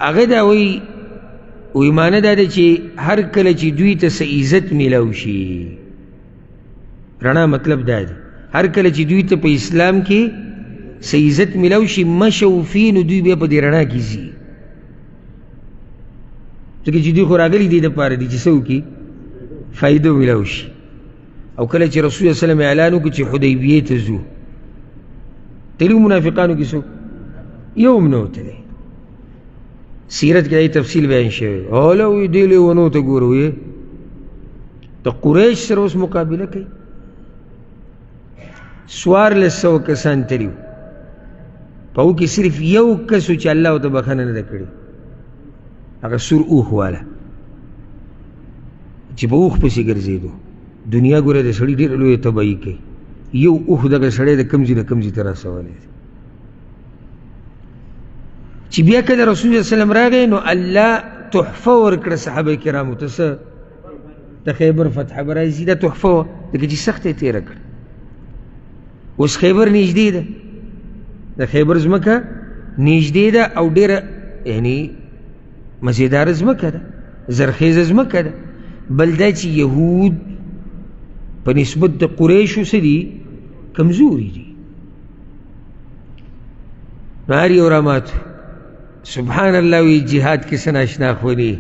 هغه دا وی معنی دا ده چې هر کله چې دوی ته څه عزت میلاو شي رڼا مطلب دا دی هر کله چې دوی ته په اسلام کې څه عزت میلاو شي مشوا فی نو دوی بیا په دې رڼا کې ځي ځکه چې دوی خو راغلي دې دپاره دي چې څه وکړي فایده میلاو شي او کله چې رسول الله صلی الله علیه وسلم اعلان وکړي چې حدیبیې ته ځو تلي منافقانو کې څوک یو هم نه و تللی سیرت کې دا تفصیل بیان شوی اوله وی دې لیونو ته ګوره وی د قریش سره اوس مقابله کوي. 1400 کسان تلي په هغو کې صرف یو کس چې الله ورته بخښنه نه ده کړې، هغه سور اوښ والا چې په اوښ پسې ګرځېدو. دنیا ګوره د سړي ډېره لویه تباهي کوي. یو اوښ دغه سړی د کوم ځای نه کوم ځای ته رسولی دی. چې بیا کله رسول الله صلی الله علیه وسلم راغی نو الله تحفه ورکړه صحابه کرامو ته. څه د خیبر فتح به راځي، دا تحفه وه ځکه چې سخته یې تېره کړه. اوس خیبر نږدې ده، د خیبر ځمکه نږدې ده او ډېره یعنی مزېداره ځمکه ده، زرخیزه ځمکه ده. بل دا چې یهود په نسبت د قریشو څه دي؟ کمزوري دي. نو هر یو راماتو سبحان الله وی جهاد کې څه ناشنا خوني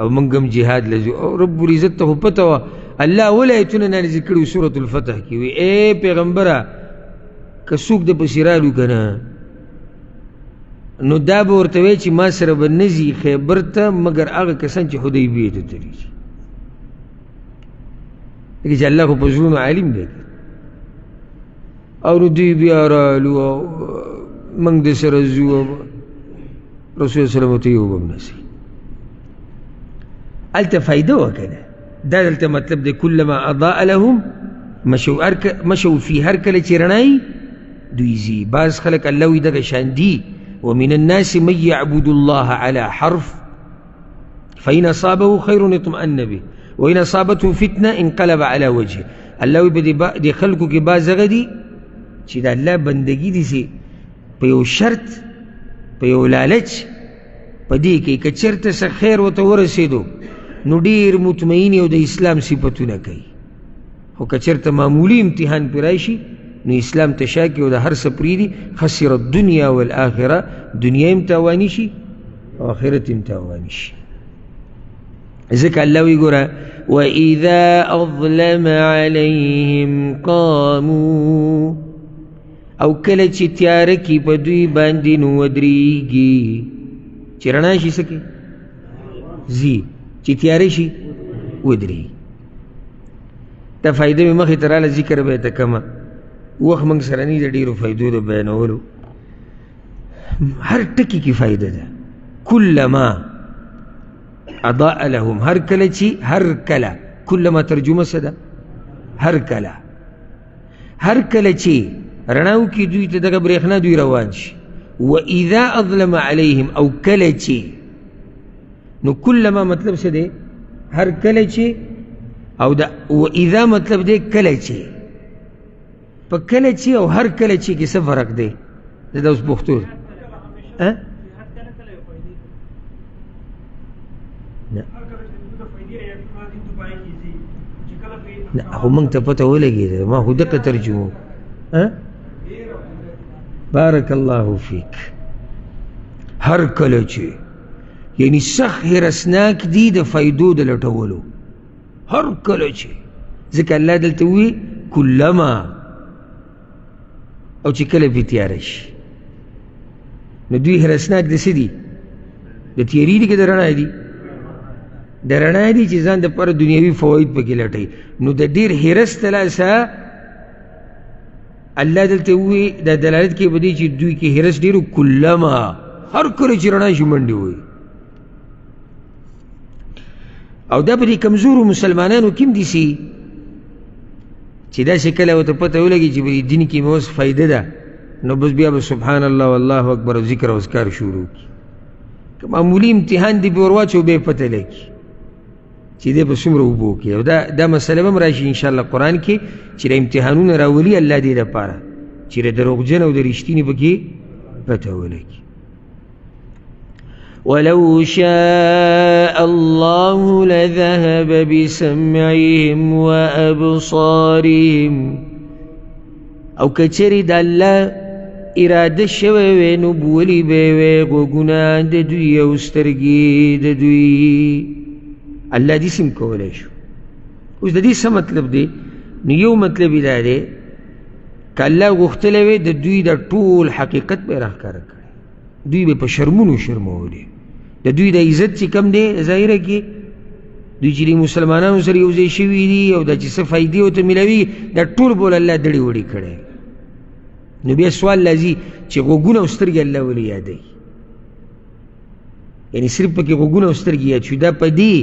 او موږ هم جهاد لځو. او رب العزت ته خو پته وه الله اول ایتونه نازل کړي سورة الفتح کې وی ای پیغمبره که څوک د پسې رالو که نه نو دا به ورته وایي چې ما سره به نه ځي خیبر ته مګر هغه کسان چې حدیبیې ته تللي دي. ځکه چې الله خو په زړونو عالم دی. او نو دوی بیا رالو او موږ د سره ځو، رسول الله صلی الله علیه وسلم ته یو به هم نه سي. هلته فایده وه که نه؟ دا دلته مطلب دی کلما اضاء لهم مشوا فی، هر کله چې رڼایي دوی ځي. بعض خلک الله وی دغه شان دي ومن الناس من يعبد الله على حرف فإن أصابه خير اطمأن به وإن أصابته فتنة انقلب على وجهه. الله وی د خلکو کې بعض هغه دي چې د الله بندګي دي سي په یو شرط په یو لالچ په دې کې که چېرته څه خیر ورته ورسېدو نو ډېر مطمئن او د اسلام صفتونه کوي. خو که چېرته معمولي امتحان پرې راشي نو اسلام ته شا کړي او د هر څه پرېږدي. خسر الدنیا والآخره، دنیا هم تاواني شي او آخرت هم تاواني شي. ځکه الله وی ګوره وَإِذَا أَظْلَمَ عَلَيْهِمْ قَامُوا، او کله چې تیاره کي په دوی باندې نو ودرېږي. چې رڼا شي څه کوي؟ ځي. چې تیاره شي ودرېږي. دا فایده مې مخې ته راله ذکر به یې ته کمه، وخت موږ سره نه د ډېرو فایدو د بیانولو. هر ټکي کې فایده ده. کلما اضاء لهم، هر کله چې هر کله، کلما ترجمه څه ده؟ هر کله. هر کله چې رڼاو کې دوی ته دغه برېښنا دوی روان شي. واذا اظلم علیهم، او کله چې، نو کلما مطلب څه دی؟ هر کله چې، او دا واذا مطلب دی کله چې. په کله چې او هر کله چې کې څه فرق دی؟ دا اوس پښتو نه، خو موږ ته پته ولګېده، ما خو دقه ترجمه. بارک الله فیک. هر کله چې یعنی سخت هرسناک دي د فایدو د لټولو، هر کله چې. ځکه الله دلته وی کلما، او چې کله پې تیاره شي نو دوی هرسناک د څه دي؟ د تیاري دي که د رڼا دي؟ د رڼا دي چې ځان دپاره دنیوي فواید پکې لټوي. نو د ډېر هرس تلاسه الله دلته ووایي دا دلالت کوي په دې چې دوی کې هرس ډېر کلما، هر کله چې رڼا شي منډې ووایي. او دا په دې کمزورو مسلمانانو کې هم داسې چې داسې کله ورته پته ولګي چې په دې دین کې مې اوس فایده ده نو بس بیا به سبحان الله والله اکبر او ذکر او اذکار شروع کړي. که معمولي امتحان دې پې ور واچو بیا یې پته لګي چې دی به څومره اوبه وکړي. او دا مسله به هم راشي انشاءالله قرآن کې چې د امتحانونه راولي الله دې دپاره چې د دروغجن او د رښتینې پکې پته ولګي. ولو شاء الله لذهب بسمعهم وأبصارهم، او کچری د الله اراده شوی وی نو بولی به وی غوږونه د دوی او سترګې د دوی. الله دې سم کولی شو. اوس د دې څه مطلب دی؟ نو یو مطلب یې دا دی که الله غوښتلی وی د دوی د ټول حقیقت به یې راښکاره کړی، دوی به په شرمونو شرمولي. د دوی د عزت چې کم دی ظاهره کې دوی چې مسلمانانو سره یو ځای شوي دي او دا چې څه فایدې ورته میلاوي دا ټول به الله دړې وړې کړی. نو بیا سوال لازي چې غوږونه او سترګې الله ولې یادوي؟ یعنې صرف پکې غوږونه او سترګې یاد شو. دا په دې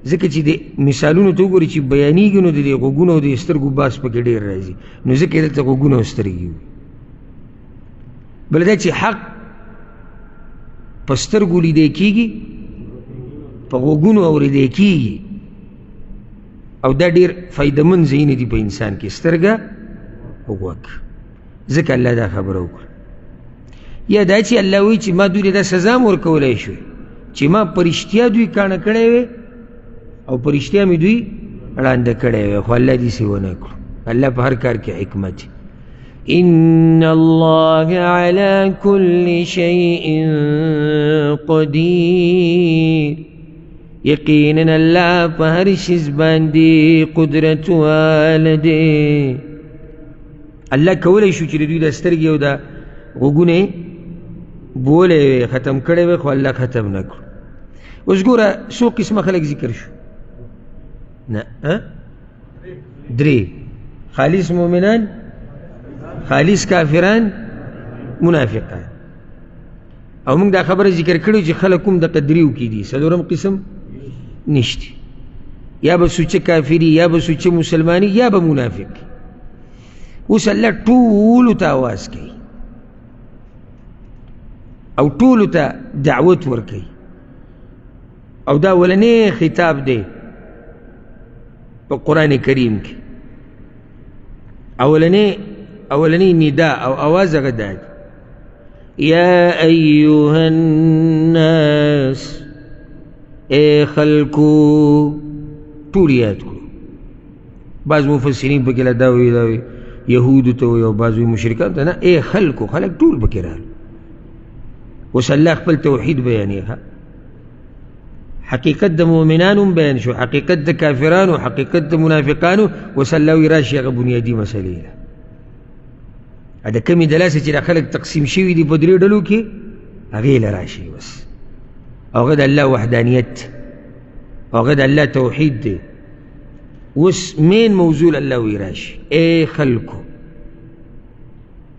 ځکه چې د مثالونو ته وګورې چې بیانېږي نو د دې غوږونو او د سترګو باس پکې ډېر راځي، نو ځکه یې دلته غوږونه او سترګې وي. بله دا چې حق په سترګو لیدی کېږي، په غوږونو اورېدی کېږي، او دا ډېر فایدهمند ځایونه دي په انسان کې، سترګه او غوږ. ځکه الله دا خبره وکړه. یا دا چې الله وایي چې ما دوی له دا سزا هم ورکولی شوې چې ما په رښتیا دوی کاڼه کړی وې او په رښتیا مې دوی ړانده کړی وې، خو الله داسې ونه کړو. الله په هر کار کې حکمت. ان الله على كل شيء قدير، یقینا الله په هر شي باندې قدرت والده. الله کولی شو چې دوی د سترګې او د غوږونه بولې وې ختم کړی وې، خو الله ختم نه کړو. اوس ګوره څو قسمه خلک ذکر شو؟ نه درې: خالص مؤمنان، خالص کافران، منافقان. او موږ دا خبره ذکر کړو چې خلک کوم د قدریو کې دي، څلورم قسم نشته، یا به سوچه کافری، یا به سوچه مسلمانی، یا به منافق. اوس الله ټولو ته آواز کوي او ټولو ته دعوت ورکوي، او دا اولنی خطاب دی په قرآن کریم کې. اولنی ندا او آواز هغه دا دی: یا ایها الناس، اے خلکو. ټول یاد کړو. بعض مفسرین پکې لا دا وایي یهودو ته وایي او بعض وایي مشرکانو ته، نه، اے خلکو، خلک ټول پکې راغلل. اوس الله خپل توحید بیانوي، حقیقت د مؤمنانو هم بیان شو، حقیقت د کافرانو، حقیقت د منافقانو. اوس الله وایي راشي هغه بنیادي مسلې ده. د کمې د لاسه چې دا خلک تقسیم شوي دي په درې ډلو کې، هغې له راشي بس. او هغه د الله وحدانیت، او هغه د الله توحید دی. اوس مین موضوع الله وایي راشي: اے خلکو،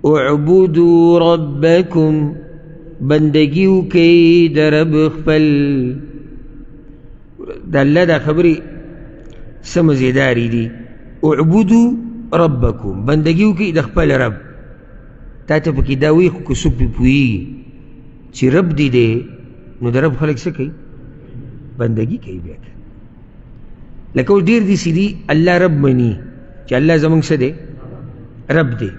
اعبدوا ربکم، بندگی وکئ د رب خپل. د الله دا خبرې څه مزیدارې دي. اعبدوا ربکم، بندگی وکئ د خپل رب. تا ته پکې دا وایي، خو که څوک پې پوهېږي چې رب دې دی، نو د رب خلک څه کوي؟ بندگی کوي. بیا لکه اوس ډېر داسې دي الله رب مني چې الله زموږ څه دی؟ رب دی.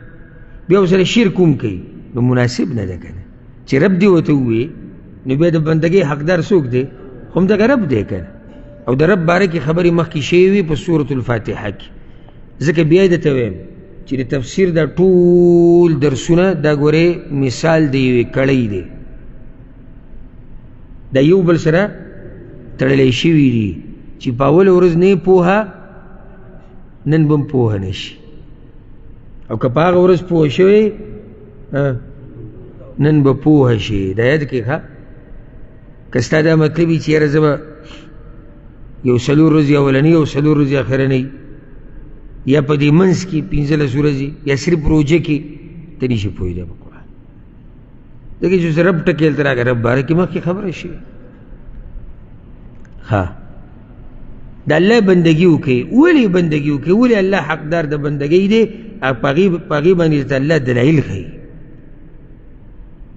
بیا ورسره شرک هم کوي، نو مناسب نه ده که نه چې رب دې ورته ووایې، نو بیا د بندګۍ حقدار څوک دی؟ خو همدغه رب دی که نه. او د رب باره کې خبرې مخکې شوې وي په سورة الفاتحه کې. ځکه بیا یې درته وایم چې د تفسیر دا ټول درسونه دا ګورې مثال د یوې کړۍ دی، دا یو بل سره تړلی شوي دي چې په اوله ورځ نه پوهه، نن به هم پوهه نه شي، او که په هغه ورځ پوه شوی نن به پوهه شي. دا یاد کړې ښه. که ستا دا مطلب وي چې یاره زه به یو 4 ورځې اولنۍ او 4 ورځې اخرنۍ، یا په دې منځ کې 15 ورځې، یا صرف روژه کې، ته نشي پوهېدی په قرآن. ځکه چې اوس رب ټکي هلته راغی، رب باره کې مخکې خبره شوې. ها د الله بندګي وکړئ. ولې بندګي وکړئ؟ ولې الله حقدار د بندګۍ دی؟ په هغې باندې ته الله دلایل ښیي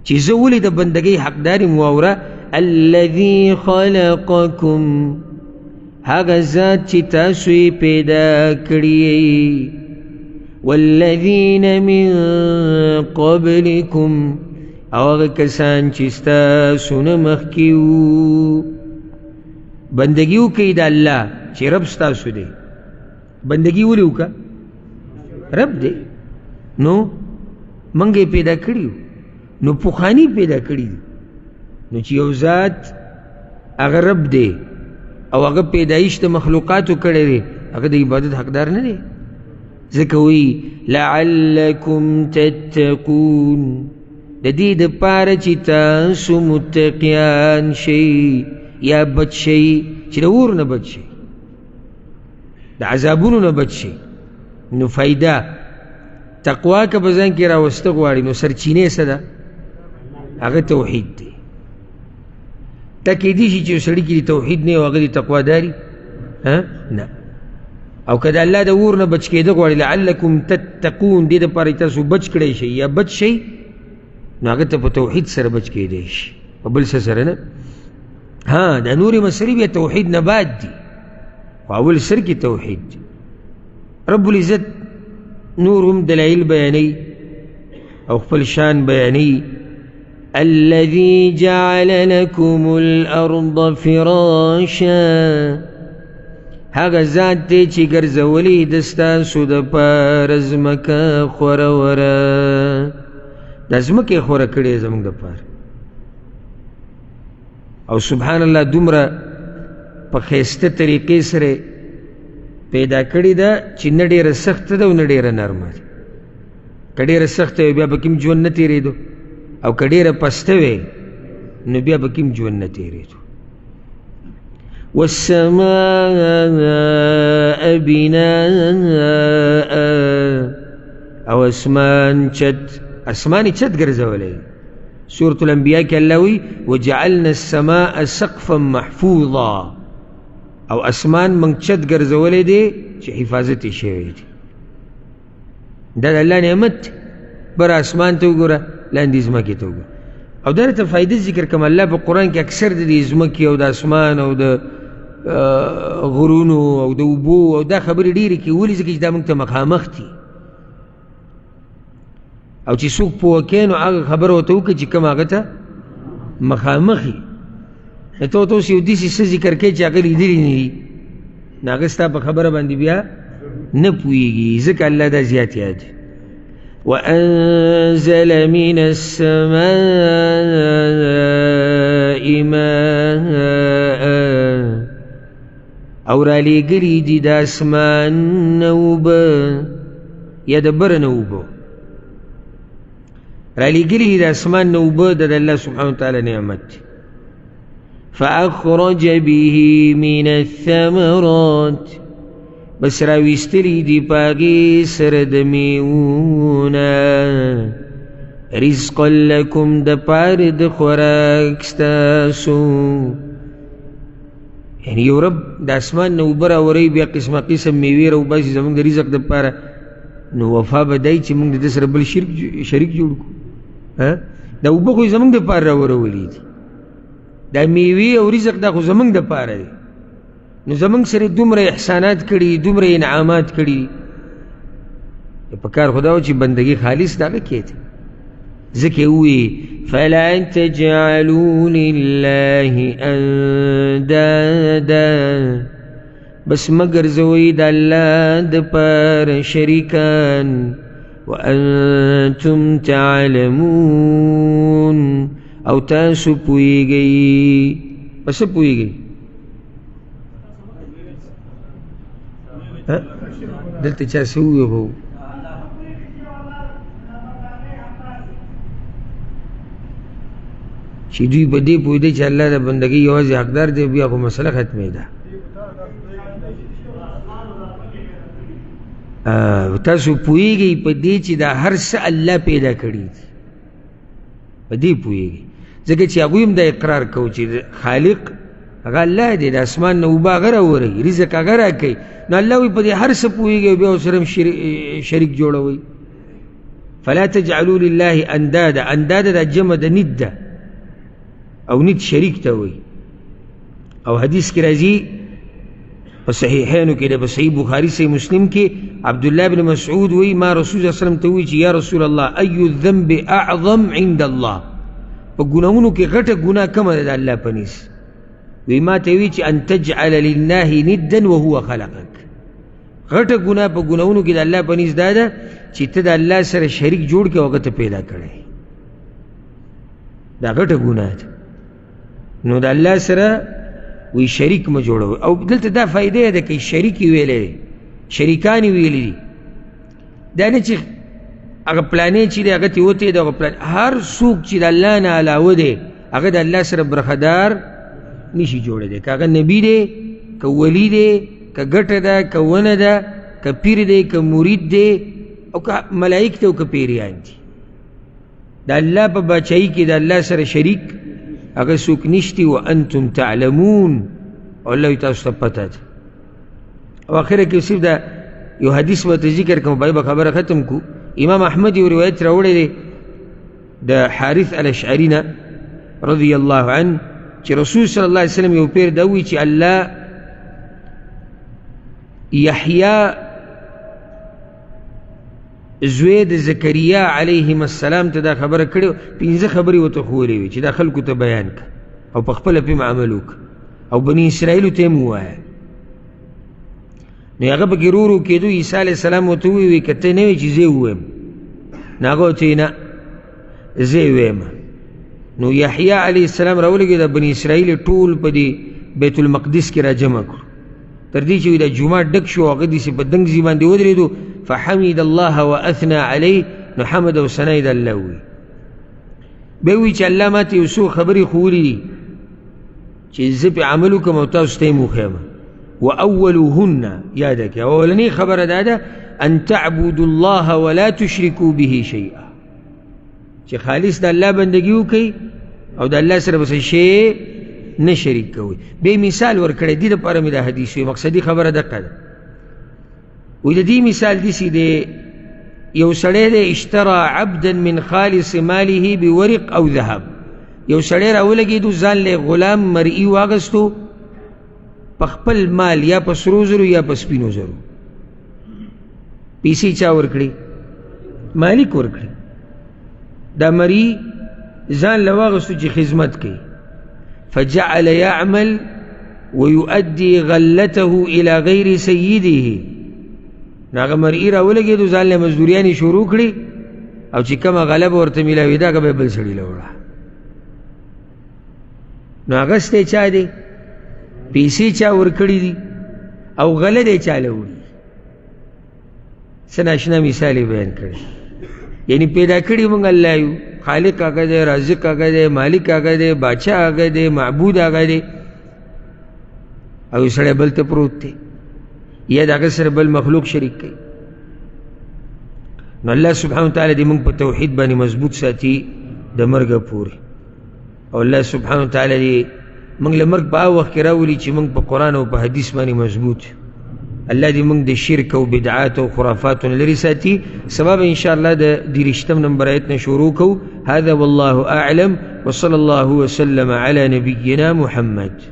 چې زه ولې د بندګۍ حقدار یم. واوره: الذي خلقکم، هغه ذات چې تاسو یې پیدا کړي، والذین من قبلکم، او هغه کسان چې ستاسو نه مخکې وو. بندګي وکړئ د الله چې رب ستاسو دی. بندګي ولې وکړه؟ رب دی، نو موږ یې پیدا کړي، نو پخواني پیدا کړي دي. نو چې یو ذات هغه رب دی او هغه پیدایش د مخلوقاتو کړی دی، هغه د عبادت حقدار نه دی. ځکه وایي لعلکم تتقون، د دې دپاره چې تاسو متقیان شئ یا بچ شئ، چې د اور نه بچ شي، د عذابونو نه بچ شي. نو فایده تقوا که په ځان کې راوسته غواړي نو سرچینې څه ده؟ هغه توحید دی. دا کیدای شي چې سړي کې توحید نه وي او هغه د تقوا داري نه. او که د الله د اور نه بچ کېده غواړي لعلکم تتقون، دې دپاره تاسو بچ کړی شئ یا بچ شئ، نو هغه ته په توحید سره بچ کېدی شي او بل څه سره نه. دا نورې مسلې بیا توحید نه بعد دي، خو اول سر کې توحید دی. رب العزت نور هم دلایل بیانوي او خپل شان بیانوي. الذي جعل لكم الأرض فراشا، هغه ذات دی چې ګرځولې د ستاسو دپاره ځمکه خوروره، دا ځمکه یې خوره کړې زموږ دپاره. او سبحان الله دومره په ښایسته طریقې سره پیدا کړې ده چې نه ډېره سخته ده او نه ډېره نرمه ده. که ډېره سخته وي بیا په کوم ژوند نه تېرېدو، او که ډېره پسته وي نو بیا په کوم ژوند نه تېرېدو. والسماء بناء، او اسمان چت، اسمانی چت ګرځولی. سورة الانبیاء کې الله وی وجعلنا السماء سقفا محفوظا، او اسمان منگ چت ګرځولی دی چې حفاظت یې شوی دی. دا د الله نعمت. بر اسمان ته وګوره، لاندې ځمکې ته وګوره. او دا ته فایده ذکر کوم. الله په قرآن کې اکثر د دې ځمکې او د اسمان او د غرونو او د اوبو او دا خبرې ډېرې کوي. ولې؟ ځکه چې دا موږ ته مخامخ دي، او چې څوک پوه کوي نو هغه خبره ورته وکړي چې کوم هغه ته مخامخ وي. ته اوس یو داسې څه ذکر کوي چې هغه لیدلي نه وي، نو هغه ستا په خبره باندې بیا نه پوهېږي، ځکه الله دا زیات یاد. وأنزل من السماء ماء، او را لېږلي دي د اسمان نه اوبه، یا د بره نه اوبه را لېږلي دي د اسمان نه اوبه. د الله سبحانه وتعالی نعمت. فأخرج به من الثمرات، بس راویستلی دی پاگی سر د میونا، رزقا لکم د پار د خوراک ستاسو. یعنی یو رب د اسمان نه اوبه راوری، بیا قسمه قسم میوې راوباسي زموږ د رزق د پاره، نو وفا به دی چې موږ د ده سره بل شریک جوړ کړو. دا اوبه خو زموږ د پاره راورولي دي، دا میوې او رزق دا خو زموږ د پاره دی. نو زمونږ سره دومره احسانات کړي، دومره انعامات کړي، په کار خدا و چې بندگی خالص دغه کې دی. ځکه ووی فلا تجعلوا لله اندادا، بس مگر زوی د الله د پاره شریکان. وانتم تعلمون، او تاسو پوهیږئ. پس پوهیږئ دلته چا څه وویل خو چې دوی په دې پوهېدی چې الله د بندګۍ یوازې حقدار دی، بیا خو مسله ختمېده. تاسو پوهیږئ په دې چې دا هر څه الله پیدا کړي دي، په دې پوهیږئ. ځکه چې هغوی هم دا اقرار کوو چې خالق هغه الله دی، د اسمان نه اوبه هغه راوروي، رزق هغه راکوي. نو الله وایي په دې هر څه پوهېږي، بیا ورسره هم شریک جوړوئ. فلا تجعلوا لله اندادا، اندادا دا جمع د ند ده، او ند شریک ته وایي. او حدیث کې راځي په صحیحینو کې ده، په صحیح بخاري صحیح مسلم کې عبدالله بن مسعود وایي ما رسول صلی الله علیه وسلم ته وایي چې یا رسول الله ای الذنب اعظم عند الله، په ګناهونو کې غټه ګناه کومه ده د الله په نس؟ وی ما ته وی چې ان تجعل لله ندا وهو خلقك. غټه ګناه په ګناهونو کې د الله په نس دا ده چې ته د الله سره شریک جوړ کې هغه ته پیدا کړی، دا غټه ګناه ده. نو د الله سره وی شریک ما جوړوي. او دلته دا فائدې ده کې شریک ویلې، شریکان ویلې، دا نه چې هغه پلانې چې هغه ته وته د هغه پلان. هر څوک چې د الله نه علاوه دی هغه د الله سره برخدار نشي جوړه دی، کاغه نبی دی که ولی دی که ګټه ده که ونه ده که پیر دی که مرید دی او که ملائک دی او که پیریان دي. د الله په بچائی کې د الله سره شریک هغه څوک نشتی. وانتم تعلمون، او الله تاسو ته پته ده. او اخره کې صرف دا یو حدیث به ذکر کوم، پای به خبره ختم کو. امام احمد یو روایت راوړی دی د حارث الاشعری نه رضی الله عنه چې رسول صلی الله علیه وسلم یو پیر دا وی چې الله یحیی زوی د زکریا علیهم السلام ته دا خبره کړې، 15 خبرې ورته ښوولې وي چې دا خلکو ته بیان کړه او په خپله پې عمل وکړه او بني اسرائیلو ته یې م ووایه. نو هغه پکې رو رو کېدو. عیسی علیه السلام ورته وویل که ته نه وې چې زه ووایم، نو هغه ورته نه زه یې ویم. نو یحیی علیه السلام راولګېد، د بني اسرائیل ټول په دې بیت المقدس کې را جمع کړو، تر دې چې د جومات ډک شو. هغه داسې په دنګزي باندې ودرېدو، فحمد الله واثنى علیه، نو حمد او ثنا یې د الله ووي. بیا وایي چې الله ماته یو څو خبرې ښوولي دي چې زه پې عمل وکړم او تاسو ته یې م وښیم. واولهن، یاده کړه، اولنۍ خبره دا ده ان تعبدوا الله ولا تشركوا به شیئا، چې خالص د الله بندګي وکړئ او د الله سره بس شی نه شریک کوئ. بیا مثال ورکړی. دې دپاره مې دا حدیث وي، مقصدي خبره دقه ده. وایي د دې مثال داسې دی، یو سړی دی اشترى عبدا من خالص ماله بورق او ذهب. یو سړی راولګېدو ځان له غلام مرئي واغستو په خپل مال، یا په سرو زرو یا په سپینو زرو. پیسې چا ورکړي؟ مالک ورکړي. دا مرئي ځان له واغستو چې خدمت کوي. فجعل يعمل ويؤدي غلته الى غير سيده. هغه مرئي راولګېدو ځان له مزدوریانې شروع کړي او چې کومه غلبه ورته میلاوېده هغه به بل سړي له وړه. نو اغستی چا دی؟ پیسې چا ورکړي دي او غله دی چا له وړي. څه ناشنا مثال یې بیان کړی. یعنی پیدا کړي موږ الله یو، خالق هغه دی، رازق هغه دی، مالک هغه دی، باچا هغه دی، معبود هغه دی، او سړی بل ته پروت دی یا د هغه سره بل مخلوق شریک کوي. نو الله سبحانه وتعالی دې موږ په توحید باندې مضبوط ساتي د مرګه پورې. او الله سبحانه وتعالی دې موږ له مرګ په هغه وخت کې راولي چې موږ په قرآن او په حدیث باندې مضبوط. الله دې موږ د شرک او بدعات او خرافاتو نه لرې ساتي. سبب ان شاء الله د 30 نمبر آیت نه شروع کوو. هذا والله اعلم وصلى الله وسلم على نبينا محمد.